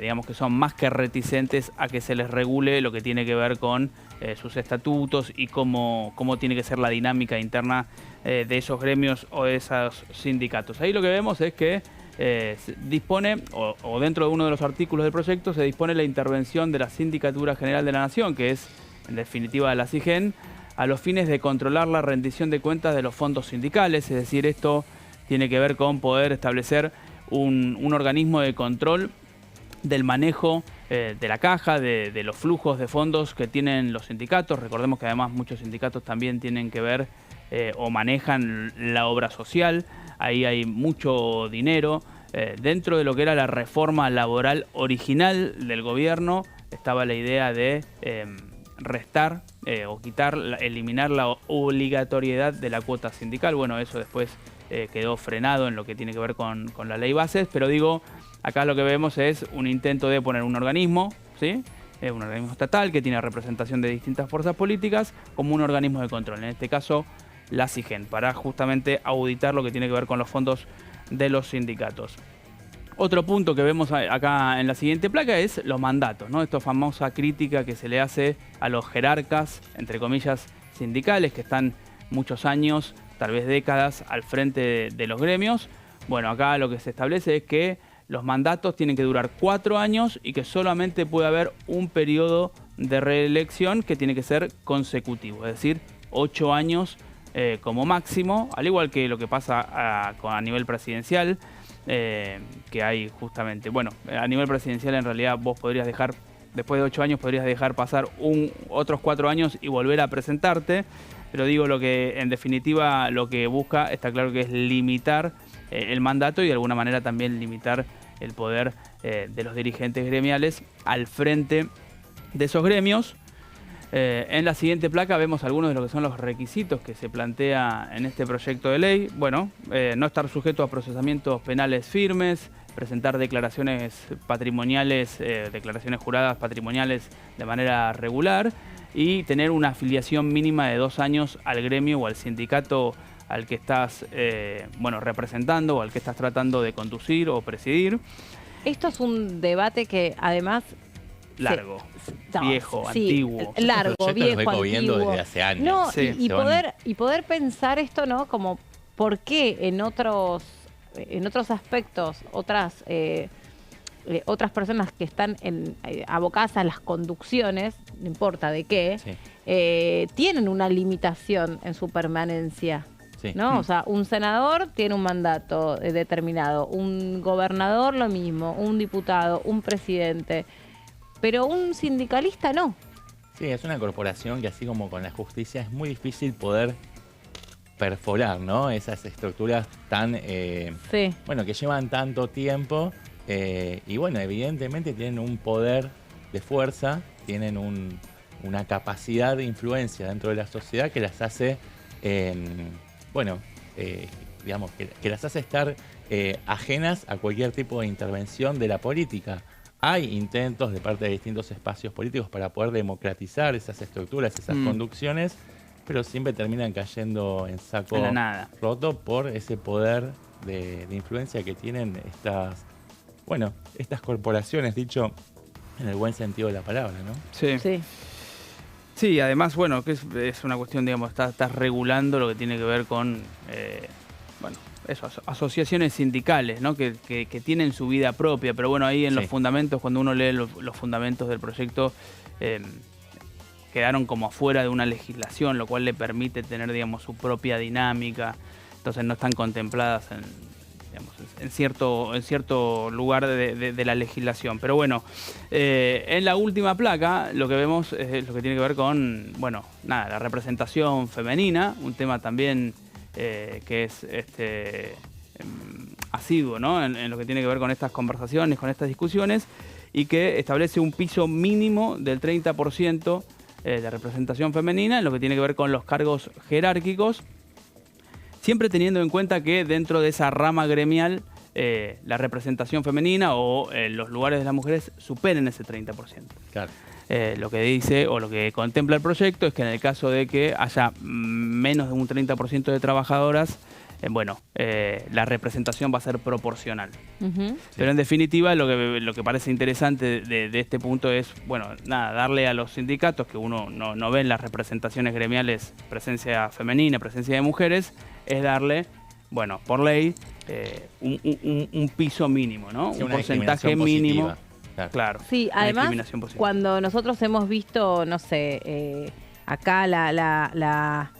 digamos que son más que reticentes a que se les regule lo que tiene que ver con sus estatutos y cómo tiene que ser la dinámica interna de esos gremios o de esos sindicatos. Ahí lo que vemos es que se dispone, o dentro de uno de los artículos del proyecto, se dispone la intervención de la Sindicatura General de la Nación, que es en definitiva la SIGEN, a los fines de controlar la rendición de cuentas de los fondos sindicales, es decir, esto tiene que ver con poder establecer un organismo de control del manejo de la caja, de los flujos de fondos que tienen los sindicatos. Recordemos que además muchos sindicatos también tienen que ver o manejan la obra social. Ahí hay mucho dinero. Dentro de lo que era la reforma laboral original del gobierno estaba la idea de restar o eliminar la obligatoriedad de la cuota sindical. Bueno, eso después quedó frenado en lo que tiene que ver con la ley bases, pero digo, acá lo que vemos es un intento de poner un organismo, ¿sí? Un organismo estatal que tiene representación de distintas fuerzas políticas como un organismo de control, en este caso la SIGEN, para justamente auditar lo que tiene que ver con los fondos de los sindicatos. Otro punto que vemos acá en la siguiente placa es los mandatos, ¿no? Esta famosa crítica que se le hace a los jerarcas, entre comillas, sindicales, que están muchos años, tal vez décadas, al frente de los gremios. Bueno, acá lo que se establece es que los mandatos tienen que durar 4 años y que solamente puede haber un periodo de reelección que tiene que ser consecutivo, es decir, 8 años como máximo, al igual que lo que pasa a nivel presidencial, que hay justamente, bueno, a nivel presidencial en realidad vos podrías dejar, después de 8 años podrías dejar pasar otros 4 años y volver a presentarte, pero digo, lo que en definitiva lo que busca está claro que es limitar el mandato y de alguna manera también limitar el poder de los dirigentes gremiales al frente de esos gremios. En la siguiente placa vemos algunos de lo que son los requisitos que se plantea en este proyecto de ley. Bueno, no estar sujeto a procesamientos penales firmes, presentar declaraciones patrimoniales, declaraciones juradas patrimoniales de manera regular y tener una afiliación mínima de 2 años al gremio o al sindicato al que estás representando o al que estás tratando de conducir o presidir. Esto es un debate que además... Largo, viejo, antiguo. Largo, viejo, antiguo. Viendo desde hace años. No, sí, y poder pensar esto, ¿no? Como por qué en otros aspectos, otras personas que están abocadas a las conducciones, no importa de qué, sí, tienen una limitación en su permanencia. Sí. ¿No? O sea, un senador tiene un mandato determinado, un gobernador lo mismo, un diputado, un presidente... Pero un sindicalista no. Sí, es una corporación que así como con la justicia es muy difícil poder perforar, ¿no? Esas estructuras tan, sí, bueno, que llevan tanto tiempo y bueno, evidentemente tienen un poder de fuerza, tienen una capacidad de influencia dentro de la sociedad que las hace, digamos, que las hace estar ajenas a cualquier tipo de intervención de la política. Hay intentos de parte de distintos espacios políticos para poder democratizar esas estructuras, esas conducciones, pero siempre terminan cayendo en saco roto por ese poder de influencia que tienen estas corporaciones, dicho en el buen sentido de la palabra, ¿no? Sí. Sí. Sí, además, bueno, que es una cuestión, digamos, estás regulando lo que tiene que ver con, asociaciones sindicales, ¿no? que tienen su vida propia, pero bueno, ahí en los fundamentos, cuando uno lee los fundamentos del proyecto, quedaron como afuera de una legislación, lo cual le permite tener, digamos, su propia dinámica, entonces no están contempladas en cierto lugar de la legislación. Pero bueno, en la última placa lo que vemos es lo que tiene que ver con, la representación femenina, un tema también que es asiduo, ¿no? En lo que tiene que ver con estas conversaciones, con estas discusiones, y que establece un piso mínimo del 30% de representación femenina en lo que tiene que ver con los cargos jerárquicos, siempre teniendo en cuenta que dentro de esa rama gremial la representación femenina o los lugares de las mujeres superen ese 30%. Claro. Lo que dice o lo que contempla el proyecto es que en el caso de que haya menos de un 30% de trabajadoras, la representación va a ser proporcional. Pero en definitiva lo que parece interesante de este punto es, darle a los sindicatos, que uno no ve en las representaciones gremiales presencia femenina, presencia de mujeres, es darle, por ley, un piso mínimo, ¿no? Sí, un porcentaje mínimo. Positiva. Claro. Sí, además, cuando nosotros hemos visto, acá la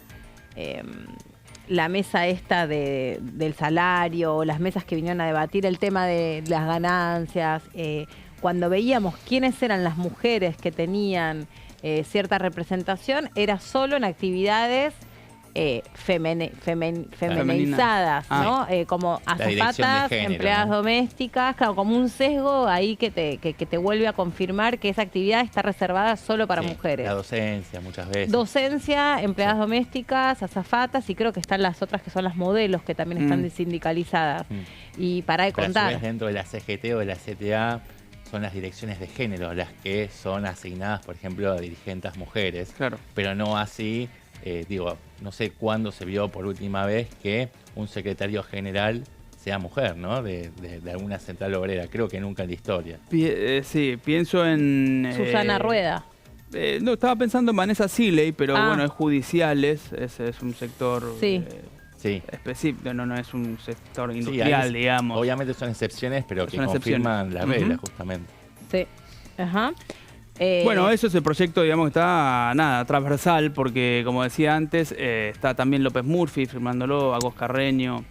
mesa esta del salario, o las mesas que vinieron a debatir el tema de las ganancias, cuando veíamos quiénes eran las mujeres que tenían cierta representación, era solo en actividades feminizadas, ¿no? Como azafatas, empleadas, ¿no?, domésticas, claro, como un sesgo ahí que te vuelve a confirmar que esa actividad está reservada solo para mujeres. La docencia, muchas veces. Docencia, empleadas domésticas, azafatas, y creo que están las otras que son las modelos, que también están desindicalizadas. Y para de contar. A su vez, dentro de la CGT o de la CTA son las direcciones de género las que son asignadas, por ejemplo, a dirigentes mujeres. Claro. Pero no así... no sé cuándo se vio por última vez que un secretario general sea mujer, ¿no? De alguna central obrera. Creo que nunca en la historia. Sí, pienso en... Susana Rueda. No, estaba pensando en Vanessa Siley, pero es judiciales, es un sector... Sí. Específico, no es un sector industrial, digamos. Obviamente son excepciones, pero que confirman la regla, justamente. Sí. Ajá. Eso es el proyecto, digamos, que está transversal, porque como decía antes, está también López Murphy firmándolo, Agos Carreño,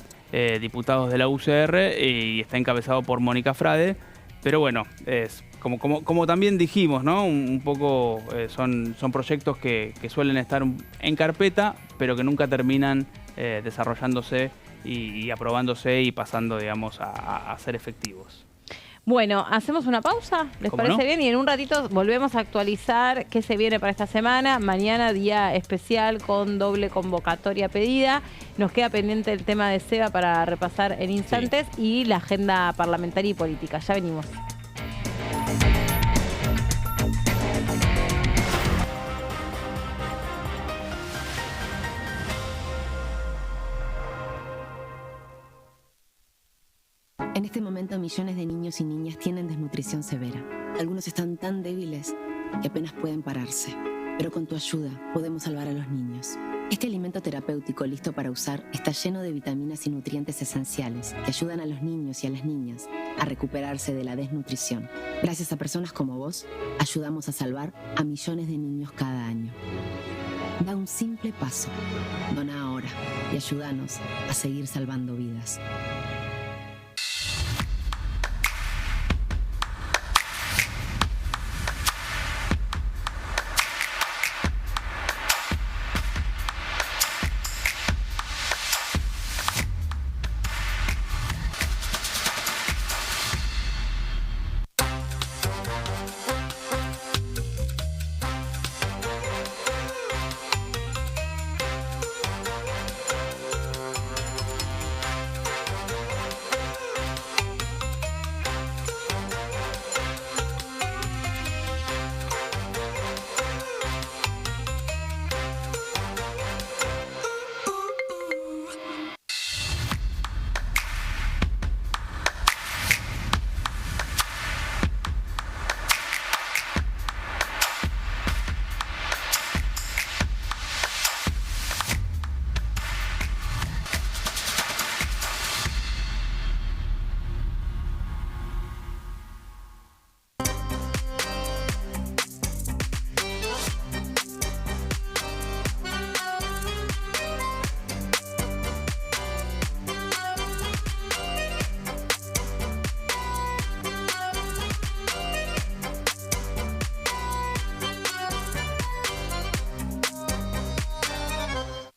diputados de la UCR, y está encabezado por Mónica Frade. Pero es como también dijimos, ¿no? Un poco son proyectos que suelen estar en carpeta, pero que nunca terminan desarrollándose y aprobándose y pasando, digamos, a ser efectivos. Bueno, ¿hacemos una pausa? ¿Les ¿Cómo parece no? bien? Y en un ratito volvemos a actualizar qué se viene para esta semana. Mañana día especial con doble convocatoria pedida. Nos queda pendiente el tema de Seba para repasar en instantes y la agenda parlamentaria y política. Ya venimos. En este momento millones de niños y niñas tienen desnutrición severa. Algunos están tan débiles que apenas pueden pararse. Pero con tu ayuda podemos salvar a los niños. Este alimento terapéutico listo para usar está lleno de vitaminas y nutrientes esenciales que ayudan a los niños y a las niñas a recuperarse de la desnutrición. Gracias a personas como vos, ayudamos a salvar a millones de niños cada año. Da un simple paso. Dona ahora y ayúdanos a seguir salvando vidas.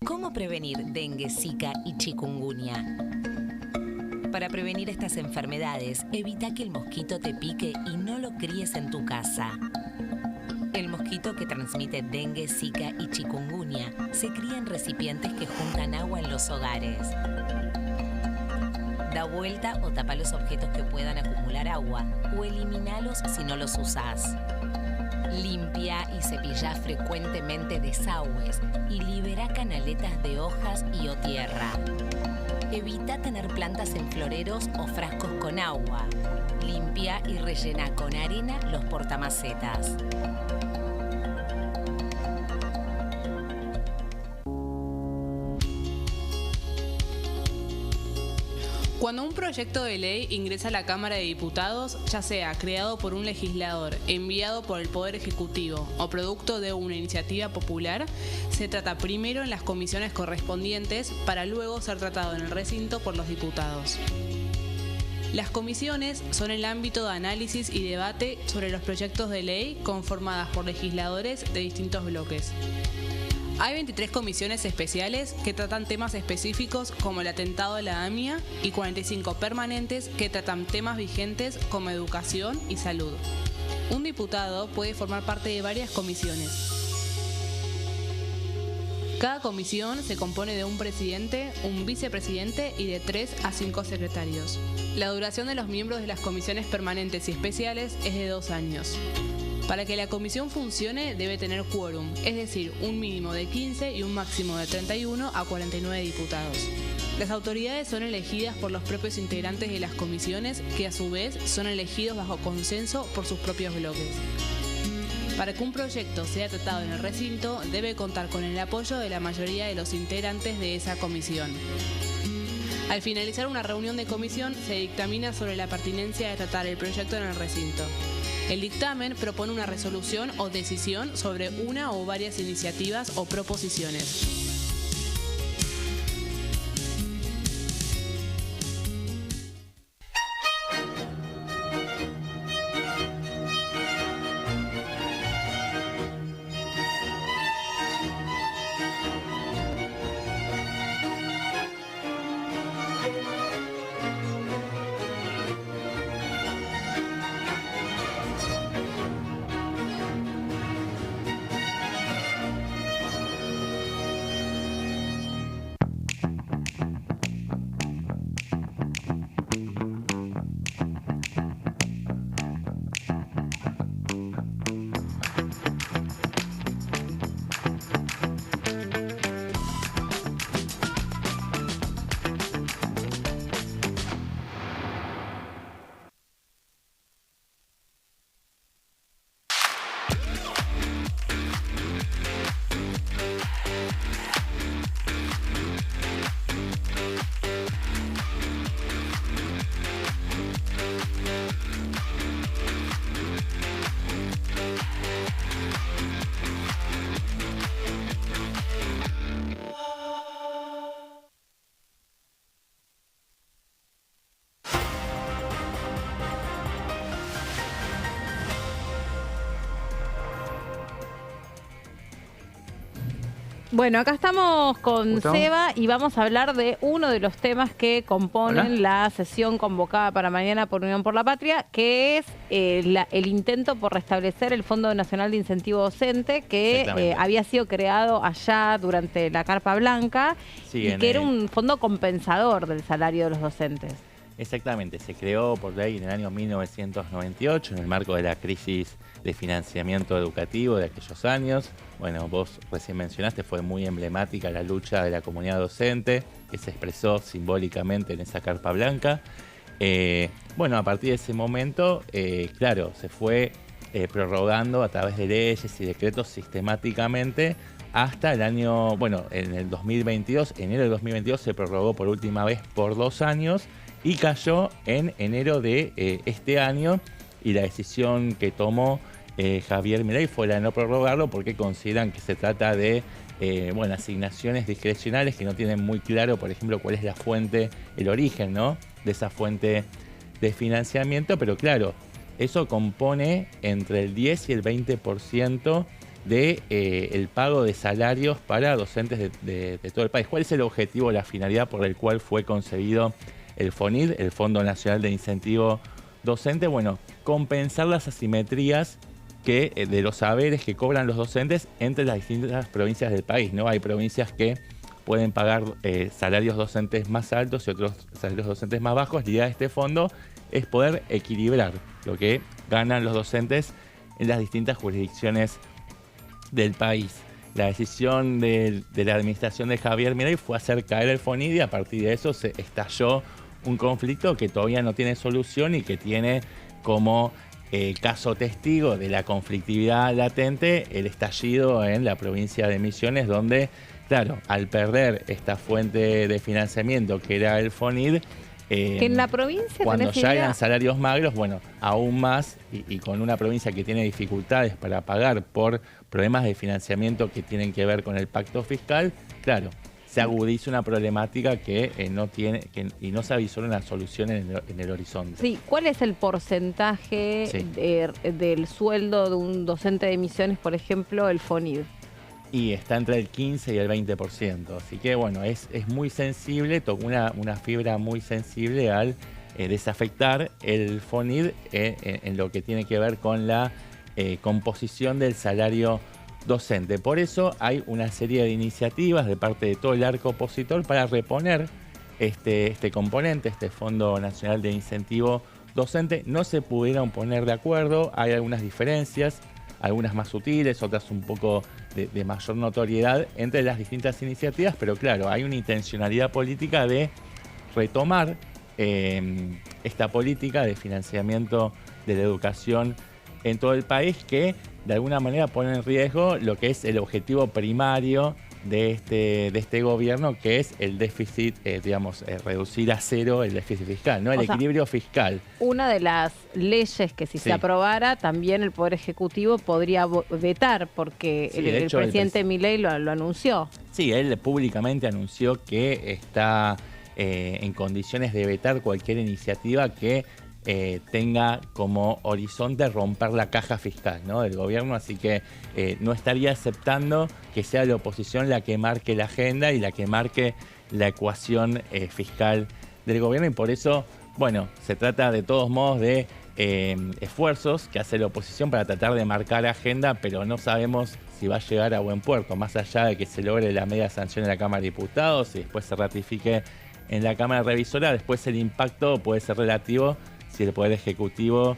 ¿Cómo prevenir dengue, zika y chikungunya? Para prevenir estas enfermedades, evita que el mosquito te pique y no lo críes en tu casa. El mosquito que transmite dengue, zika y chikungunya se cría en recipientes que juntan agua en los hogares. Da vuelta o tapa los objetos que puedan acumular agua o eliminalos si no los usás. Limpia y cepilla frecuentemente desagües y libera canaletas de hojas y o tierra. Evita tener plantas en floreros o frascos con agua. Limpia y rellena con arena los portamacetas. Cuando un proyecto de ley ingresa a la Cámara de Diputados, ya sea creado por un legislador, enviado por el Poder Ejecutivo o producto de una iniciativa popular, se trata primero en las comisiones correspondientes para luego ser tratado en el recinto por los diputados. Las comisiones son el ámbito de análisis y debate sobre los proyectos de ley conformadas por legisladores de distintos bloques. Hay 23 comisiones especiales que tratan temas específicos como el atentado de la AMIA y 45 permanentes que tratan temas vigentes como educación y salud. Un diputado puede formar parte de varias comisiones. Cada comisión se compone de un presidente, un vicepresidente y de 3 a 5 secretarios. La duración de los miembros de las comisiones permanentes y especiales es de 2 años. Para que la comisión funcione debe tener quórum, es decir, un mínimo de 15 y un máximo de 31 a 49 diputados. Las autoridades son elegidas por los propios integrantes de las comisiones, que a su vez son elegidos bajo consenso por sus propios bloques. Para que un proyecto sea tratado en el recinto, debe contar con el apoyo de la mayoría de los integrantes de esa comisión. Al finalizar una reunión de comisión, se dictamina sobre la pertinencia de tratar el proyecto en el recinto. El dictamen propone una resolución o decisión sobre una o varias iniciativas o proposiciones. Bueno, acá estamos con ¿Gustavo? Seba y vamos a hablar de uno de los temas que componen Hola. la sesión convocada para mañana por Unión por la Patria, que es el intento por restablecer el Fondo Nacional de Incentivo Docente, que Exactamente. había sido creado allá durante la Carpa Blanca Sí, y en que era el- un fondo compensador del salario de los docentes. Exactamente, se creó por ley en el año 1998 en el marco de la crisis de financiamiento educativo de aquellos años. Bueno, vos recién mencionaste, fue muy emblemática la lucha de la comunidad docente que se expresó simbólicamente en esa Carpa Blanca. Bueno, a partir de ese momento, claro, se fue prorrogando a través de leyes y decretos sistemáticamente hasta el año, bueno, en el 2022, enero de 2022 se prorrogó por última vez por 2 años y cayó en enero de este año, y la decisión que tomó Javier Milei fue la de no prorrogarlo porque consideran que se trata de bueno, asignaciones discrecionales que no tienen muy claro, por ejemplo, cuál es la fuente, el origen, ¿no?, de esa fuente de financiamiento, pero claro, eso compone entre el 10 y el 20% de el pago de salarios para docentes de todo el país. ¿Cuál es el objetivo, la finalidad por el cual fue concebido el FONID, el Fondo Nacional de Incentivo Docente? Bueno, compensar las asimetrías que de los saberes que cobran los docentes entre las distintas provincias del país, ¿no? Hay provincias que pueden pagar salarios docentes más altos y otros salarios docentes más bajos. La idea de este fondo es poder equilibrar lo que ganan los docentes en las distintas jurisdicciones del país. La decisión de la administración de Javier Milei fue hacer caer el FONID, y a partir de eso se estalló un conflicto que todavía no tiene solución y que tiene como caso testigo de la conflictividad latente el estallido en la provincia de Misiones, donde, claro, al perder esta fuente de financiamiento que era el FONID, Que en la provincia, cuando ¿tenés ya idea? eran salarios magros, bueno, aún más, y con una provincia que tiene dificultades para pagar por problemas de financiamiento que tienen que ver con el pacto fiscal, claro, se agudiza una problemática que no tiene y no se avisó una solución en el horizonte. Sí, ¿cuál es el porcentaje Sí. del sueldo de un docente de Misiones, por ejemplo, el FONID? Y está entre el 15 y el 20%. Así que bueno, es muy sensible, tocó una fibra muy sensible al desafectar el FONID en lo que tiene que ver con la composición del salario docente. Por eso hay una serie de iniciativas de parte de todo el arco opositor para reponer este componente, este Fondo Nacional de Incentivo Docente. No se pudieron poner de acuerdo, hay algunas diferencias, algunas más sutiles, otras un poco de mayor notoriedad entre las distintas iniciativas, pero claro, hay una intencionalidad política de retomar esta política de financiamiento de la educación en todo el país, que de alguna manera pone en riesgo lo que es el objetivo primario de este gobierno, que es el déficit, reducir a cero el déficit fiscal, ¿no? El equilibrio fiscal. Una de las leyes que si Sí. se aprobara, también el Poder Ejecutivo podría vetar, porque Sí, el de hecho, presidente Milei lo anunció. Sí, él públicamente anunció que está en condiciones de vetar cualquier iniciativa que tenga como horizonte romper la caja fiscal, ¿no?, del gobierno, así que no estaría aceptando que sea la oposición la que marque la agenda y la que marque la ecuación fiscal del gobierno, y por eso, bueno, se trata de todos modos de esfuerzos que hace la oposición para tratar de marcar agenda, pero no sabemos si va a llegar a buen puerto, más allá de que se logre la media sanción en la Cámara de Diputados y después se ratifique en la Cámara Revisora. Después el impacto puede ser relativo si el Poder Ejecutivo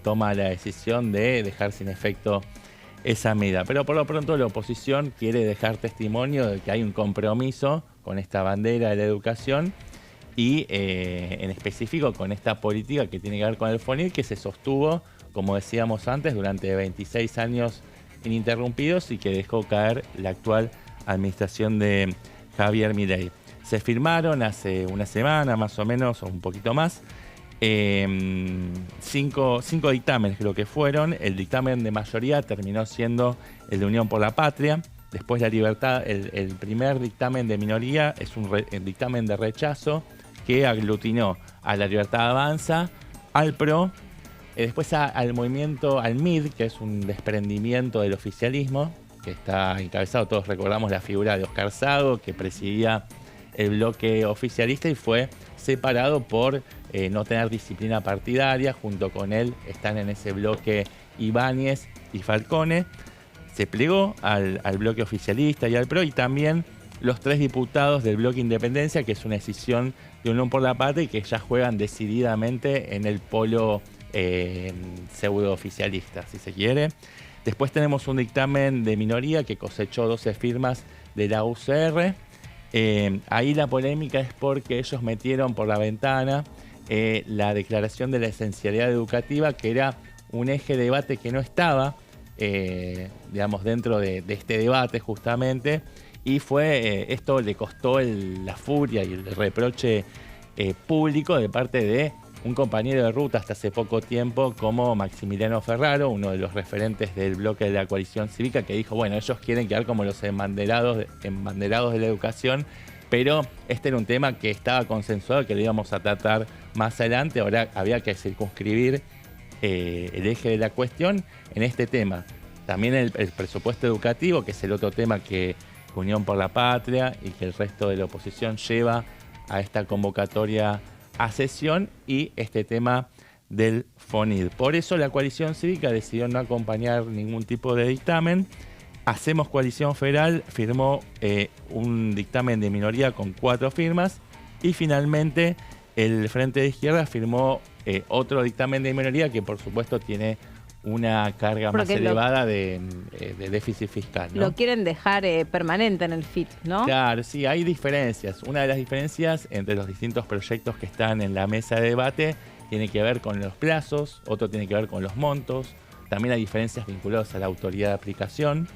toma la decisión de dejar sin efecto esa medida. Pero por lo pronto la oposición quiere dejar testimonio de que hay un compromiso con esta bandera de la educación y en específico con esta política que tiene que ver con el FONID, que se sostuvo, como decíamos antes, durante 26 años ininterrumpidos y que dejó caer la actual administración de Javier Milei. Se firmaron hace una semana más o menos, o un poquito más, cinco dictámenes creo que fueron. El dictamen de mayoría terminó siendo el de Unión por la Patria. Después la libertad, el primer dictamen de minoría es el dictamen de rechazo que aglutinó a la Libertad Avanza, al PRO, después al movimiento, al MID, que es un desprendimiento del oficialismo, que está encabezado, todos recordamos la figura de Oscar Sago, que presidía el bloque oficialista y fue separado por no tener disciplina partidaria. Junto con él están en ese bloque Ibáñez y Falcone. Se plegó al bloque oficialista y al PRO, y también los 3 diputados del bloque Independencia, que es una decisión de Unión por la Patria y que ya juegan decididamente en el polo pseudo oficialista, si se quiere. Después tenemos un dictamen de minoría que cosechó 12 firmas de la UCR. Ahí la polémica es porque ellos metieron por la ventana la declaración de la esencialidad educativa, que era un eje de debate que no estaba, digamos, dentro de este debate justamente, y esto le costó la furia y el reproche público de parte de un compañero de ruta hasta hace poco tiempo como Maximiliano Ferraro, uno de los referentes del bloque de la coalición cívica, que dijo, bueno, ellos quieren quedar como los embanderados de la educación, pero este era un tema que estaba consensuado, que lo íbamos a tratar más adelante. Ahora había que circunscribir el eje de la cuestión en este tema. También el presupuesto educativo, que es el otro tema que Unión por la Patria y que el resto de la oposición lleva a esta convocatoria a sesión, y este tema del FONID. Por eso la coalición cívica decidió no acompañar ningún tipo de dictamen. Hacemos Coalición Federal firmó un dictamen de minoría con 4 firmas, y finalmente el Frente de Izquierda firmó otro dictamen de minoría que por supuesto tiene una carga más elevada de déficit fiscal, ¿no? Lo quieren dejar permanente en el FIT, ¿no? Claro, sí, hay diferencias. Una de las diferencias entre los distintos proyectos que están en la mesa de debate tiene que ver con los plazos, otro tiene que ver con los montos. También hay diferencias vinculadas a la autoridad de aplicación.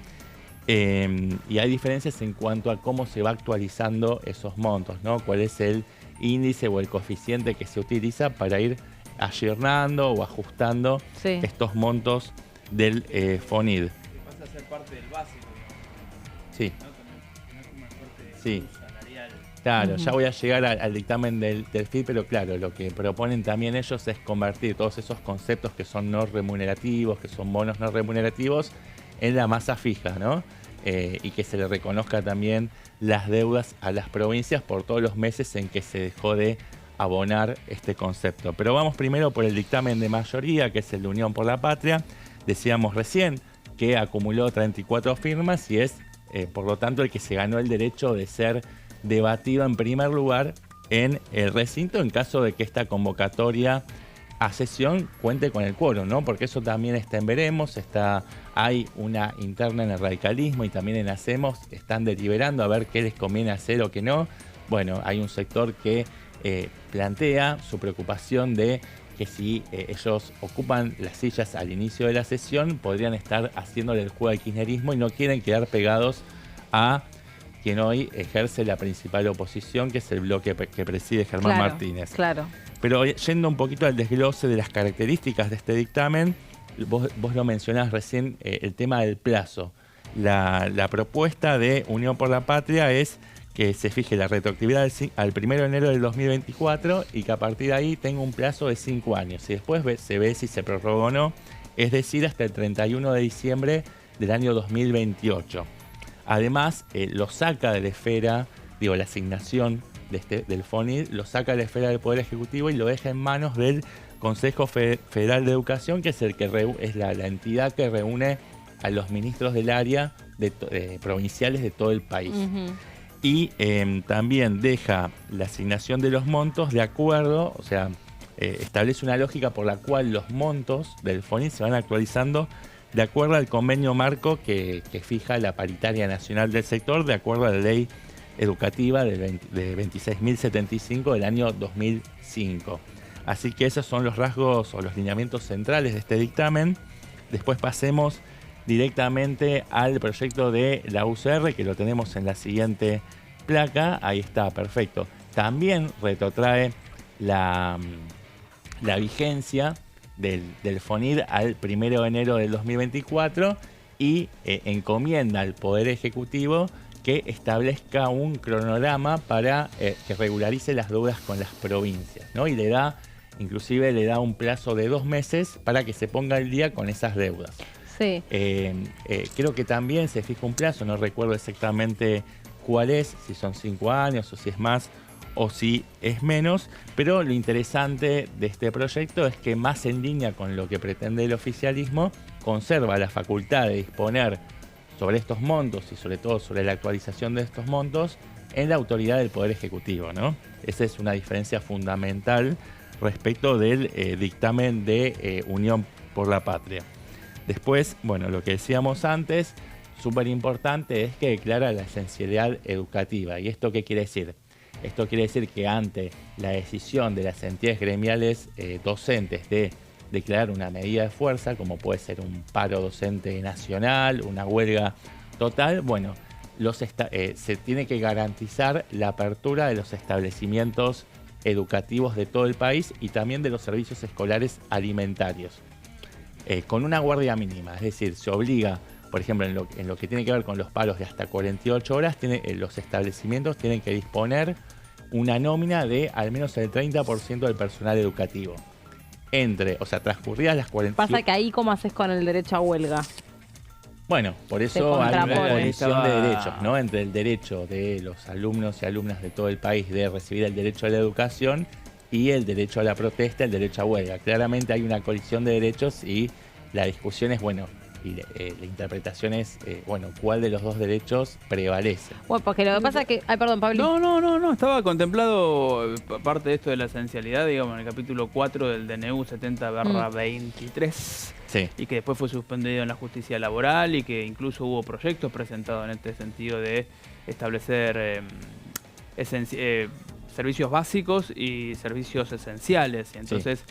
Y hay diferencias en cuanto a cómo se va actualizando esos montos, ¿no? Cuál es el índice o el coeficiente que se utiliza para ir ayornando o ajustando estos montos del FONID. Pasa a ser parte del básico. Sí. ¿No? Sí. Claro, ya voy a llegar al dictamen del FIT, pero claro, lo que proponen también ellos es convertir todos esos conceptos que son no remunerativos, que son bonos no remunerativos, en la masa fija, ¿no? Y que se le reconozca también las deudas a las provincias por todos los meses en que se dejó de abonar este concepto. Pero vamos primero por el dictamen de mayoría, que es el de Unión por la Patria. Decíamos recién que acumuló 34 firmas y es, por lo tanto, el que se ganó el derecho de ser debatido en primer lugar en el recinto en caso de que esta convocatoria a sesión cuente con el quórum, ¿no? Porque eso también está en veremos, hay una interna en el radicalismo y también en Hacemos, están deliberando a ver qué les conviene hacer o qué no. Bueno, hay un sector que plantea su preocupación de que si ellos ocupan las sillas al inicio de la sesión, podrían estar haciéndole el juego al kirchnerismo y no quieren quedar pegados a quien hoy ejerce la principal oposición, que es el bloque que preside Germán Martínez. Claro. Pero yendo un poquito al desglose de las características de este dictamen, vos lo mencionás recién, el tema del plazo. La propuesta de Unión por la Patria es que se fije la retroactividad al 1 de enero del 2024 y que a partir de ahí tenga un plazo de 5 años. Y después se ve si se prorroga o no, es decir, hasta el 31 de diciembre del año 2028. Además, lo saca de la esfera, la asignación del FONID, lo saca de la esfera del Poder Ejecutivo y lo deja en manos del Consejo Federal de Educación, que es es la entidad que reúne a los ministros del área provinciales de todo el país. Y también deja la asignación de los montos de acuerdo, o sea, establece una lógica por la cual los montos del FONID se van actualizando de acuerdo al convenio marco que fija la paritaria nacional del sector, de acuerdo a la ley educativa de 26.075 del año 2005. Así que esos son los rasgos o los lineamientos centrales de este dictamen. Después pasemos directamente al proyecto de la UCR, que lo tenemos en la siguiente placa. Ahí está, perfecto. También retrotrae la vigencia del FONID al 1 de enero del 2024 y encomienda al Poder Ejecutivo que establezca un cronograma para que regularice las deudas con las provincias, ¿no? Y inclusive le da un plazo de 2 meses para que se ponga al día con esas deudas. Sí. Creo que también se fija un plazo, no recuerdo exactamente cuál es, si son 5 años o si es más o si es menos, pero lo interesante de este proyecto es que, más en línea con lo que pretende el oficialismo, conserva la facultad de disponer sobre estos montos y sobre todo sobre la actualización de estos montos en la autoridad del Poder Ejecutivo, ¿no? Esa es una diferencia fundamental respecto del dictamen de Unión por la Patria. Después, bueno, lo que decíamos antes, súper importante, es que declara la esencialidad educativa. ¿Y esto qué quiere decir? Esto quiere decir que ante la decisión de las entidades gremiales docentes de declarar una medida de fuerza, como puede ser un paro docente nacional, una huelga total, bueno, se tiene que garantizar la apertura de los establecimientos educativos de todo el país y también de los servicios escolares alimentarios, con una guardia mínima. Es decir, se obliga, por ejemplo, en lo que tiene que ver con los paros de hasta 48 horas, los establecimientos tienen que disponer una nómina de al menos el 30% del personal educativo. Transcurridas las 48 horas. Pasa que ahí, ¿cómo haces con el derecho a huelga? Bueno, por eso hay una colisión de derechos, ¿no? Entre el derecho de los alumnos y alumnas de todo el país de recibir el derecho a la educación y el derecho a la protesta, el derecho a huelga. Claramente hay una colisión de derechos y la discusión es, bueno, y la interpretación es, ¿cuál de los dos derechos prevalece? Bueno, porque lo que pasa es que... Ay, perdón, Pablo. No, estaba contemplado parte de esto de la esencialidad, digamos, en el capítulo 4 del DNU 70/23, sí. Y que después fue suspendido en la justicia laboral y que incluso hubo proyectos presentados en este sentido de establecer servicios básicos y servicios esenciales, y entonces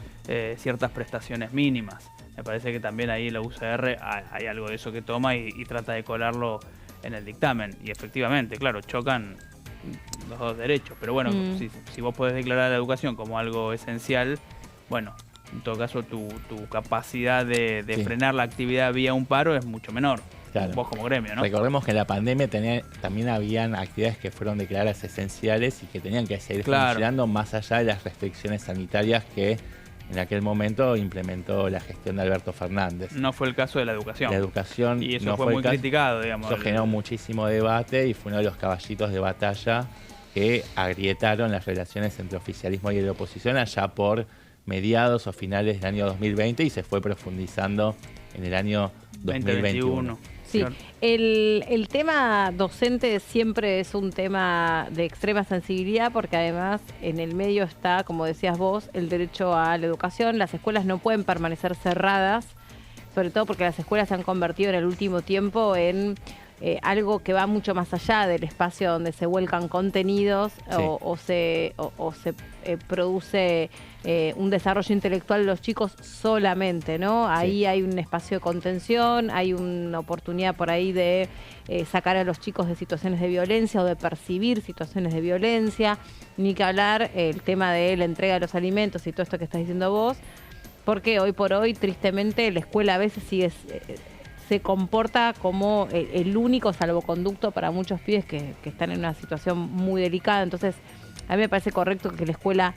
ciertas prestaciones mínimas. Me parece que también ahí la UCR hay algo de eso que toma y trata de colarlo en el dictamen. Y efectivamente, claro, chocan los dos derechos. Pero bueno, si vos podés declarar la educación como algo esencial, bueno, en todo caso tu capacidad de frenar la actividad vía un paro es mucho menor. Claro. Vos como gremio, ¿no? Recordemos que en la pandemia también habían actividades que fueron declaradas esenciales y que tenían que seguir funcionando más allá de las restricciones sanitarias que en aquel momento implementó la gestión de Alberto Fernández. No fue el caso de la educación. La educación y eso no fue muy criticado, digamos. Eso generó muchísimo debate y fue uno de los caballitos de batalla que agrietaron las relaciones entre oficialismo y la oposición allá por mediados o finales del año 2020 y se fue profundizando en el año 2021. Sí, claro. El tema docente siempre es un tema de extrema sensibilidad porque además en el medio está, como decías vos, el derecho a la educación. Las escuelas no pueden permanecer cerradas, sobre todo porque las escuelas se han convertido en el último tiempo en algo que va mucho más allá del espacio donde se vuelcan contenidos o se produce un desarrollo intelectual de los chicos solamente, ¿no? Ahí hay un espacio de contención, hay una oportunidad por ahí de sacar a los chicos de situaciones de violencia o de percibir situaciones de violencia, ni que hablar el tema de la entrega de los alimentos y todo esto que estás diciendo vos, porque hoy por hoy, tristemente, la escuela a veces se comporta como el único salvoconducto para muchos pibes que están en una situación muy delicada. Entonces, a mí me parece correcto que la escuela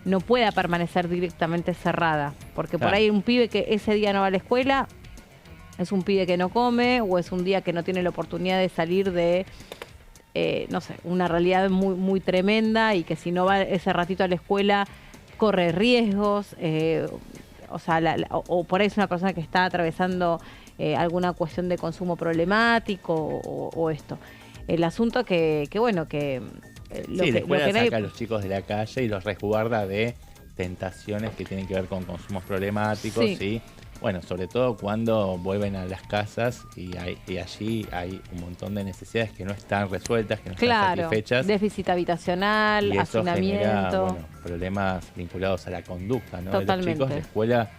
no pueda permanecer directamente cerrada, porque por ahí un pibe que ese día no va a la escuela es un pibe que no come o es un día que no tiene la oportunidad de salir de, una realidad muy, muy tremenda y que si no va ese ratito a la escuela corre riesgos, o por ahí es una persona que está atravesando alguna cuestión de consumo problemático o esto. El asunto que la escuela saca a los chicos de la calle y los resguarda de tentaciones que tienen que ver con consumos problemáticos y, bueno, sobre todo cuando vuelven a las casas y allí hay un montón de necesidades que no están resueltas, que no están satisfechas. Déficit habitacional, y eso hacinamiento. Genera, problemas vinculados a la conducta, ¿no? Totalmente. De los chicos. La escuela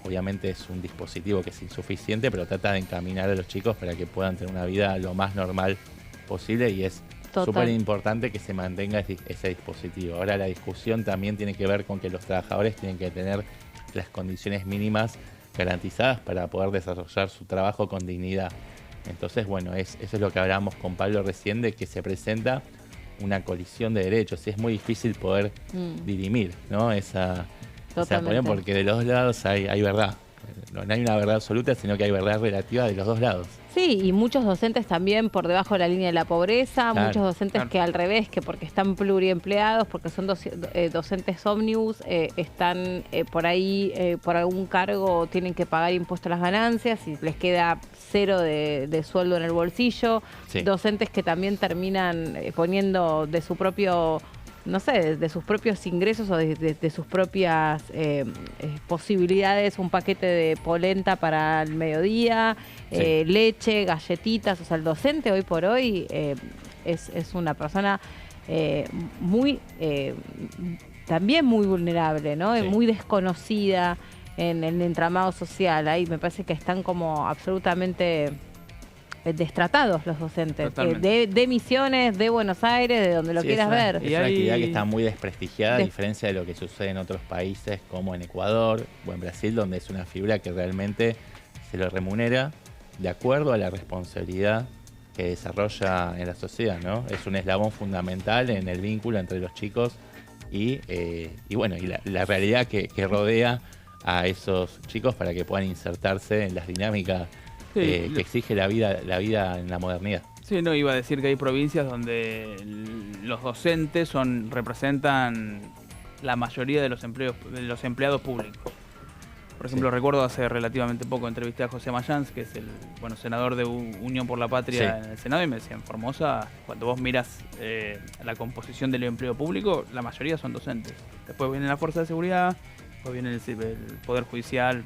obviamente es un dispositivo que es insuficiente, pero trata de encaminar a los chicos para que puedan tener una vida lo más normal posible y es súper importante que se mantenga ese dispositivo. Ahora la discusión también tiene que ver con que los trabajadores tienen que tener las condiciones mínimas garantizadas para poder desarrollar su trabajo con dignidad. Entonces, bueno, eso es lo que hablábamos con Pablo recién, de que se presenta una colisión de derechos y es muy difícil poder dirimir, ¿no? Esa porque de los dos lados hay verdad. no hay una verdad absoluta, sino que hay verdad relativa de los dos lados. Sí, y muchos docentes también por debajo de la línea de la pobreza, Claro, muchos docentes que al revés, que porque están pluriempleados, porque son docentes ómnibus, están por ahí, por algún cargo, tienen que pagar impuesto a las ganancias y les queda 0 de sueldo en el bolsillo. Sí. Docentes que también terminan poniendo de su propio, no sé, de sus propios ingresos o de sus propias posibilidades, un paquete de polenta para el mediodía, Sí. leche, galletitas. O sea, el docente hoy por hoy es una persona muy también muy vulnerable, ¿no? Sí. Muy desconocida en el entramado social. Ahí me parece que están como absolutamente destratados los docentes, de Misiones, de Buenos Aires, de donde lo Sí, quieras ver. Es una actividad que está muy desprestigiada, a diferencia de lo que sucede en otros países como en Ecuador o en Brasil, donde es una figura que realmente se lo remunera de acuerdo a la responsabilidad que desarrolla en la sociedad, ¿no? Es un eslabón fundamental en el vínculo entre los chicos y la realidad que rodea a esos chicos para que puedan insertarse en las dinámicas que exige la vida en la modernidad. Sí, no, iba a decir que hay provincias donde los docentes representan la mayoría de los empleados públicos. Por ejemplo, recuerdo hace relativamente poco entrevisté a José Mayans, que es el senador de Unión por la Patria en el Senado, y me decía, en Formosa, cuando vos miras la composición del empleo público, la mayoría son docentes. Después viene la Fuerza de Seguridad, después viene el Poder Judicial,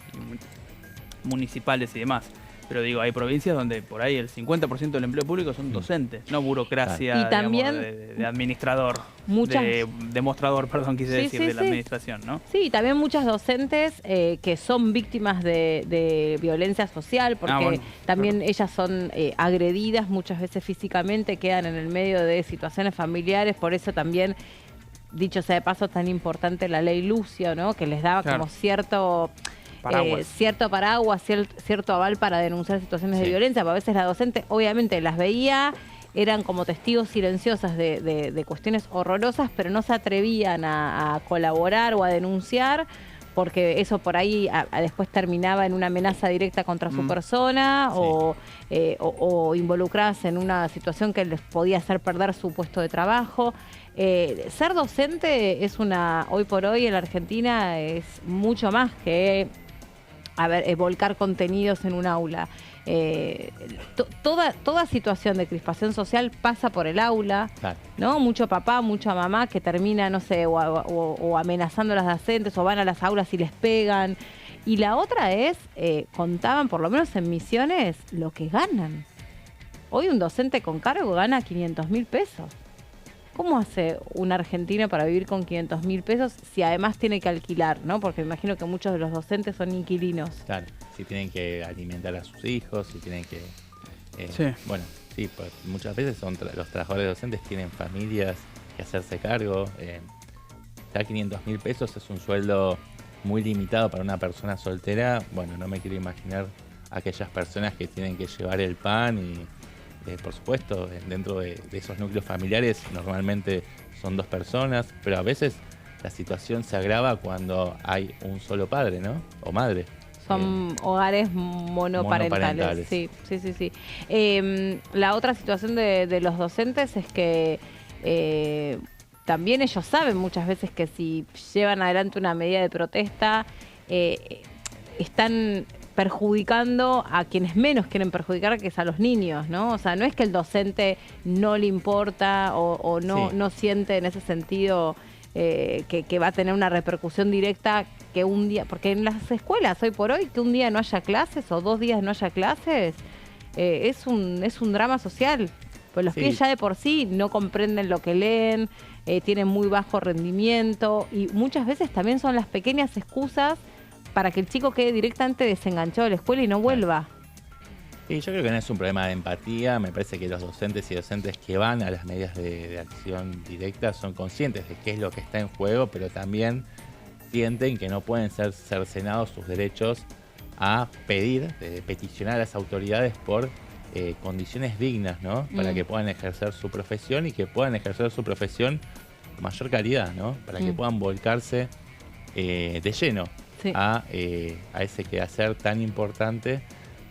municipales y demás. Pero digo, hay provincias donde por ahí el 50% del empleo público son docentes, no burocracia, y también, digamos, de administrador, de demostrador, quise decir, de la administración, ¿no? Sí, también muchas docentes que son víctimas de violencia social, porque también ellas son agredidas muchas veces físicamente, quedan en el medio de situaciones familiares, por eso también, dicho sea de paso, tan importante la ley Lucio, ¿no? Que les daba como cierto paraguas, cierto aval para denunciar situaciones de violencia, porque a veces la docente obviamente las veía, eran como testigos silenciosas de cuestiones horrorosas, pero no se atrevían a colaborar o a denunciar, porque eso por ahí después terminaba en una amenaza directa contra su persona o involucradas en una situación que les podía hacer perder su puesto de trabajo. Ser docente hoy por hoy en la Argentina es mucho más que volcar contenidos en un aula. Toda situación de crispación social pasa por el aula, ¿no? Mucho papá, mucha mamá que termina, no sé, o amenazando a las docentes, o van a las aulas y les pegan. Y la otra es, contaban, por lo menos en Misiones, lo que ganan. Hoy un docente con cargo gana 500.000 pesos. ¿Cómo hace un argentino para vivir con 500.000 pesos si además tiene que alquilar, ¿no? Porque me imagino que muchos de los docentes son inquilinos. Claro, si tienen que alimentar a sus hijos, si tienen que... pues muchas veces los trabajadores docentes tienen familias que hacerse cargo. Ya 500.000 pesos es un sueldo muy limitado para una persona soltera. Bueno, no me quiero imaginar aquellas personas que tienen que llevar el pan y... por supuesto, dentro de esos núcleos familiares normalmente son 2 personas, pero a veces la situación se agrava cuando hay un solo padre, ¿no? O madre. Son hogares monoparentales. Sí. La otra situación de los docentes es que también ellos saben muchas veces que si llevan adelante una medida de protesta, están perjudicando a quienes menos quieren perjudicar, que es a los niños, ¿no? O sea, no es que el docente no le importa o no siente en ese sentido que va a tener una repercusión directa que un día, porque en las escuelas hoy por hoy que un día no haya clases o 2 días no haya clases es un drama social, pues los pibes ya de por sí no comprenden lo que leen, tienen muy bajo rendimiento y muchas veces también son las pequeñas excusas para que el chico quede directamente desenganchado de la escuela y no vuelva. Sí, yo creo que no es un problema de empatía. Me parece que los docentes y docentes que van a las medidas de acción directa son conscientes de qué es lo que está en juego, pero también sienten que no pueden ser cercenados sus derechos a peticionar a las autoridades por condiciones dignas, ¿no? Para que puedan ejercer su profesión y que puedan ejercer su profesión con mayor calidad, ¿no? Para que puedan volcarse de lleno a ese quehacer tan importante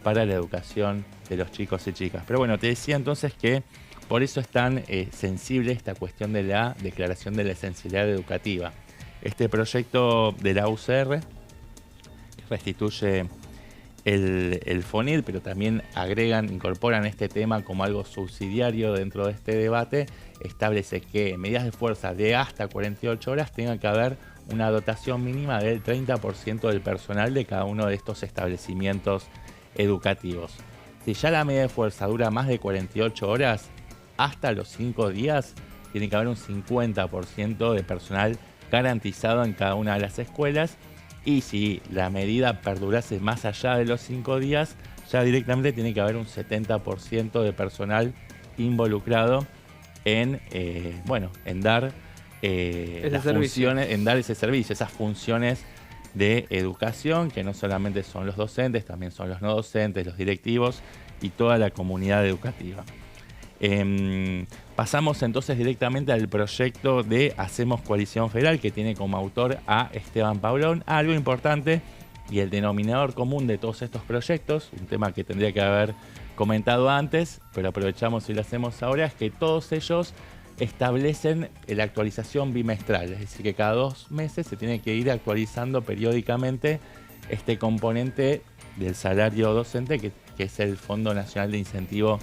para la educación de los chicos y chicas. Pero bueno, te decía entonces que por eso es tan sensible esta cuestión de la declaración de la esencialidad educativa. Este proyecto de la UCR restituye el FONID, pero también incorporan este tema como algo subsidiario dentro de este debate. Establece que en medidas de fuerza de hasta 48 horas tenga que haber una dotación mínima del 30% del personal de cada uno de estos establecimientos educativos. Si ya la medida de fuerza dura más de 48 horas, hasta los 5 días tiene que haber un 50% de personal garantizado en cada una de las escuelas, y si la medida perdurase más allá de los 5 días, ya directamente tiene que haber un 70% de personal involucrado en dar ese servicio, esas funciones de educación, que no solamente son los docentes, también son los no docentes, los directivos y toda la comunidad educativa. Pasamos entonces directamente al proyecto de Hacemos Coalición Federal, que tiene como autor a Esteban Paulón. Algo importante y el denominador común de todos estos proyectos, un tema que tendría que haber comentado antes, pero aprovechamos y lo hacemos ahora, es que todos ellos establecen la actualización bimestral, es decir, que cada 2 meses se tiene que ir actualizando periódicamente este componente del salario docente, que es el Fondo Nacional de Incentivo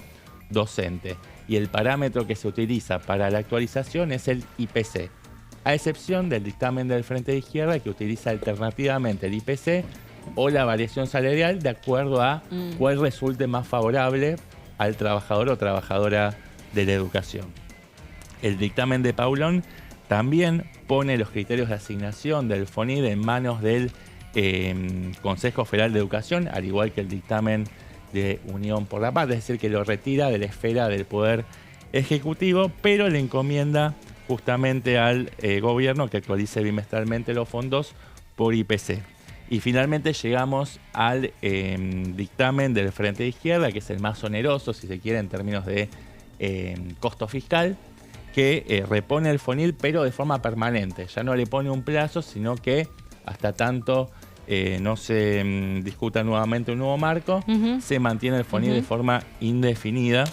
Docente. Y el parámetro que se utiliza para la actualización es el IPC, a excepción del dictamen del Frente de Izquierda, que utiliza alternativamente el IPC o la variación salarial de acuerdo a cuál resulte más favorable al trabajador o trabajadora de la educación. El dictamen de Paulón también pone los criterios de asignación del FONID en manos del Consejo Federal de Educación, al igual que el dictamen de Unión por la Paz, es decir, que lo retira de la esfera del Poder Ejecutivo, pero le encomienda justamente al gobierno que actualice bimestralmente los fondos por IPC. Y finalmente llegamos al dictamen del Frente de Izquierda, que es el más oneroso, si se quiere, en términos de costo fiscal, que repone el FONID, pero de forma permanente. Ya no le pone un plazo, sino que hasta tanto no se discuta nuevamente un nuevo marco, se mantiene el FONID de forma indefinida,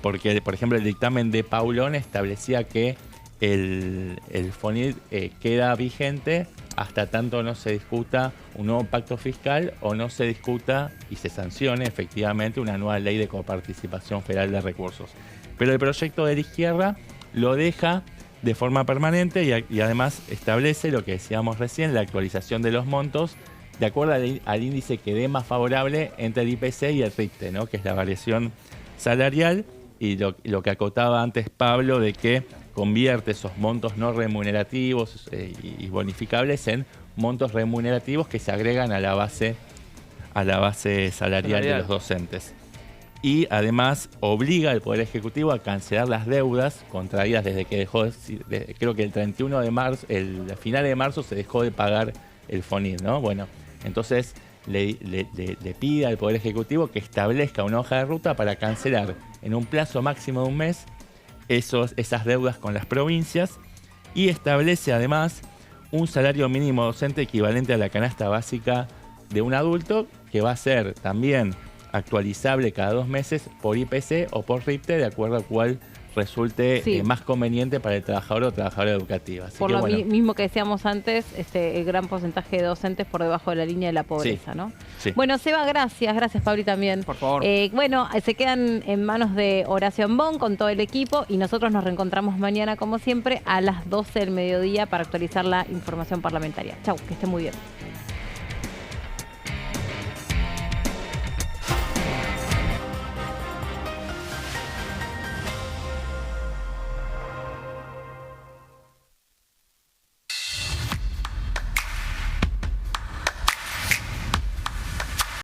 porque, por ejemplo, el dictamen de Paulón establecía que el FONID queda vigente hasta tanto no se discuta un nuevo pacto fiscal o no se discuta y se sancione efectivamente una nueva ley de coparticipación federal de recursos. Pero el proyecto de la izquierda lo deja de forma permanente y además establece lo que decíamos recién, la actualización de los montos de acuerdo al índice que dé más favorable entre el IPC y el RIPTE, ¿no? Que es la variación salarial, y lo que acotaba antes Pablo, de que convierte esos montos no remunerativos y bonificables en montos remunerativos que se agregan a la base salarial de los docentes. Y además obliga al Poder Ejecutivo a cancelar las deudas contraídas desde que dejó, creo que el 31 de marzo, el final de marzo se dejó de pagar el FONID, ¿no? Bueno, entonces le pide al Poder Ejecutivo que establezca una hoja de ruta para cancelar en un plazo máximo de un mes esas deudas con las provincias, y establece además un salario mínimo docente equivalente a la canasta básica de un adulto, que va a ser también actualizable cada 2 meses por IPC o por RIPTE, de acuerdo a cuál resulte más conveniente para el trabajador o trabajadora educativa. Así por que, lo mismo que decíamos antes, el gran porcentaje de docentes por debajo de la línea de la pobreza, ¿no? Sí. Bueno, Seba, gracias Pablo también. Por favor. Bueno, se quedan en manos de Horacio Ambón con todo el equipo, y nosotros nos reencontramos mañana, como siempre, a las 12 del mediodía para actualizar la información parlamentaria. Chau, que esté muy bien.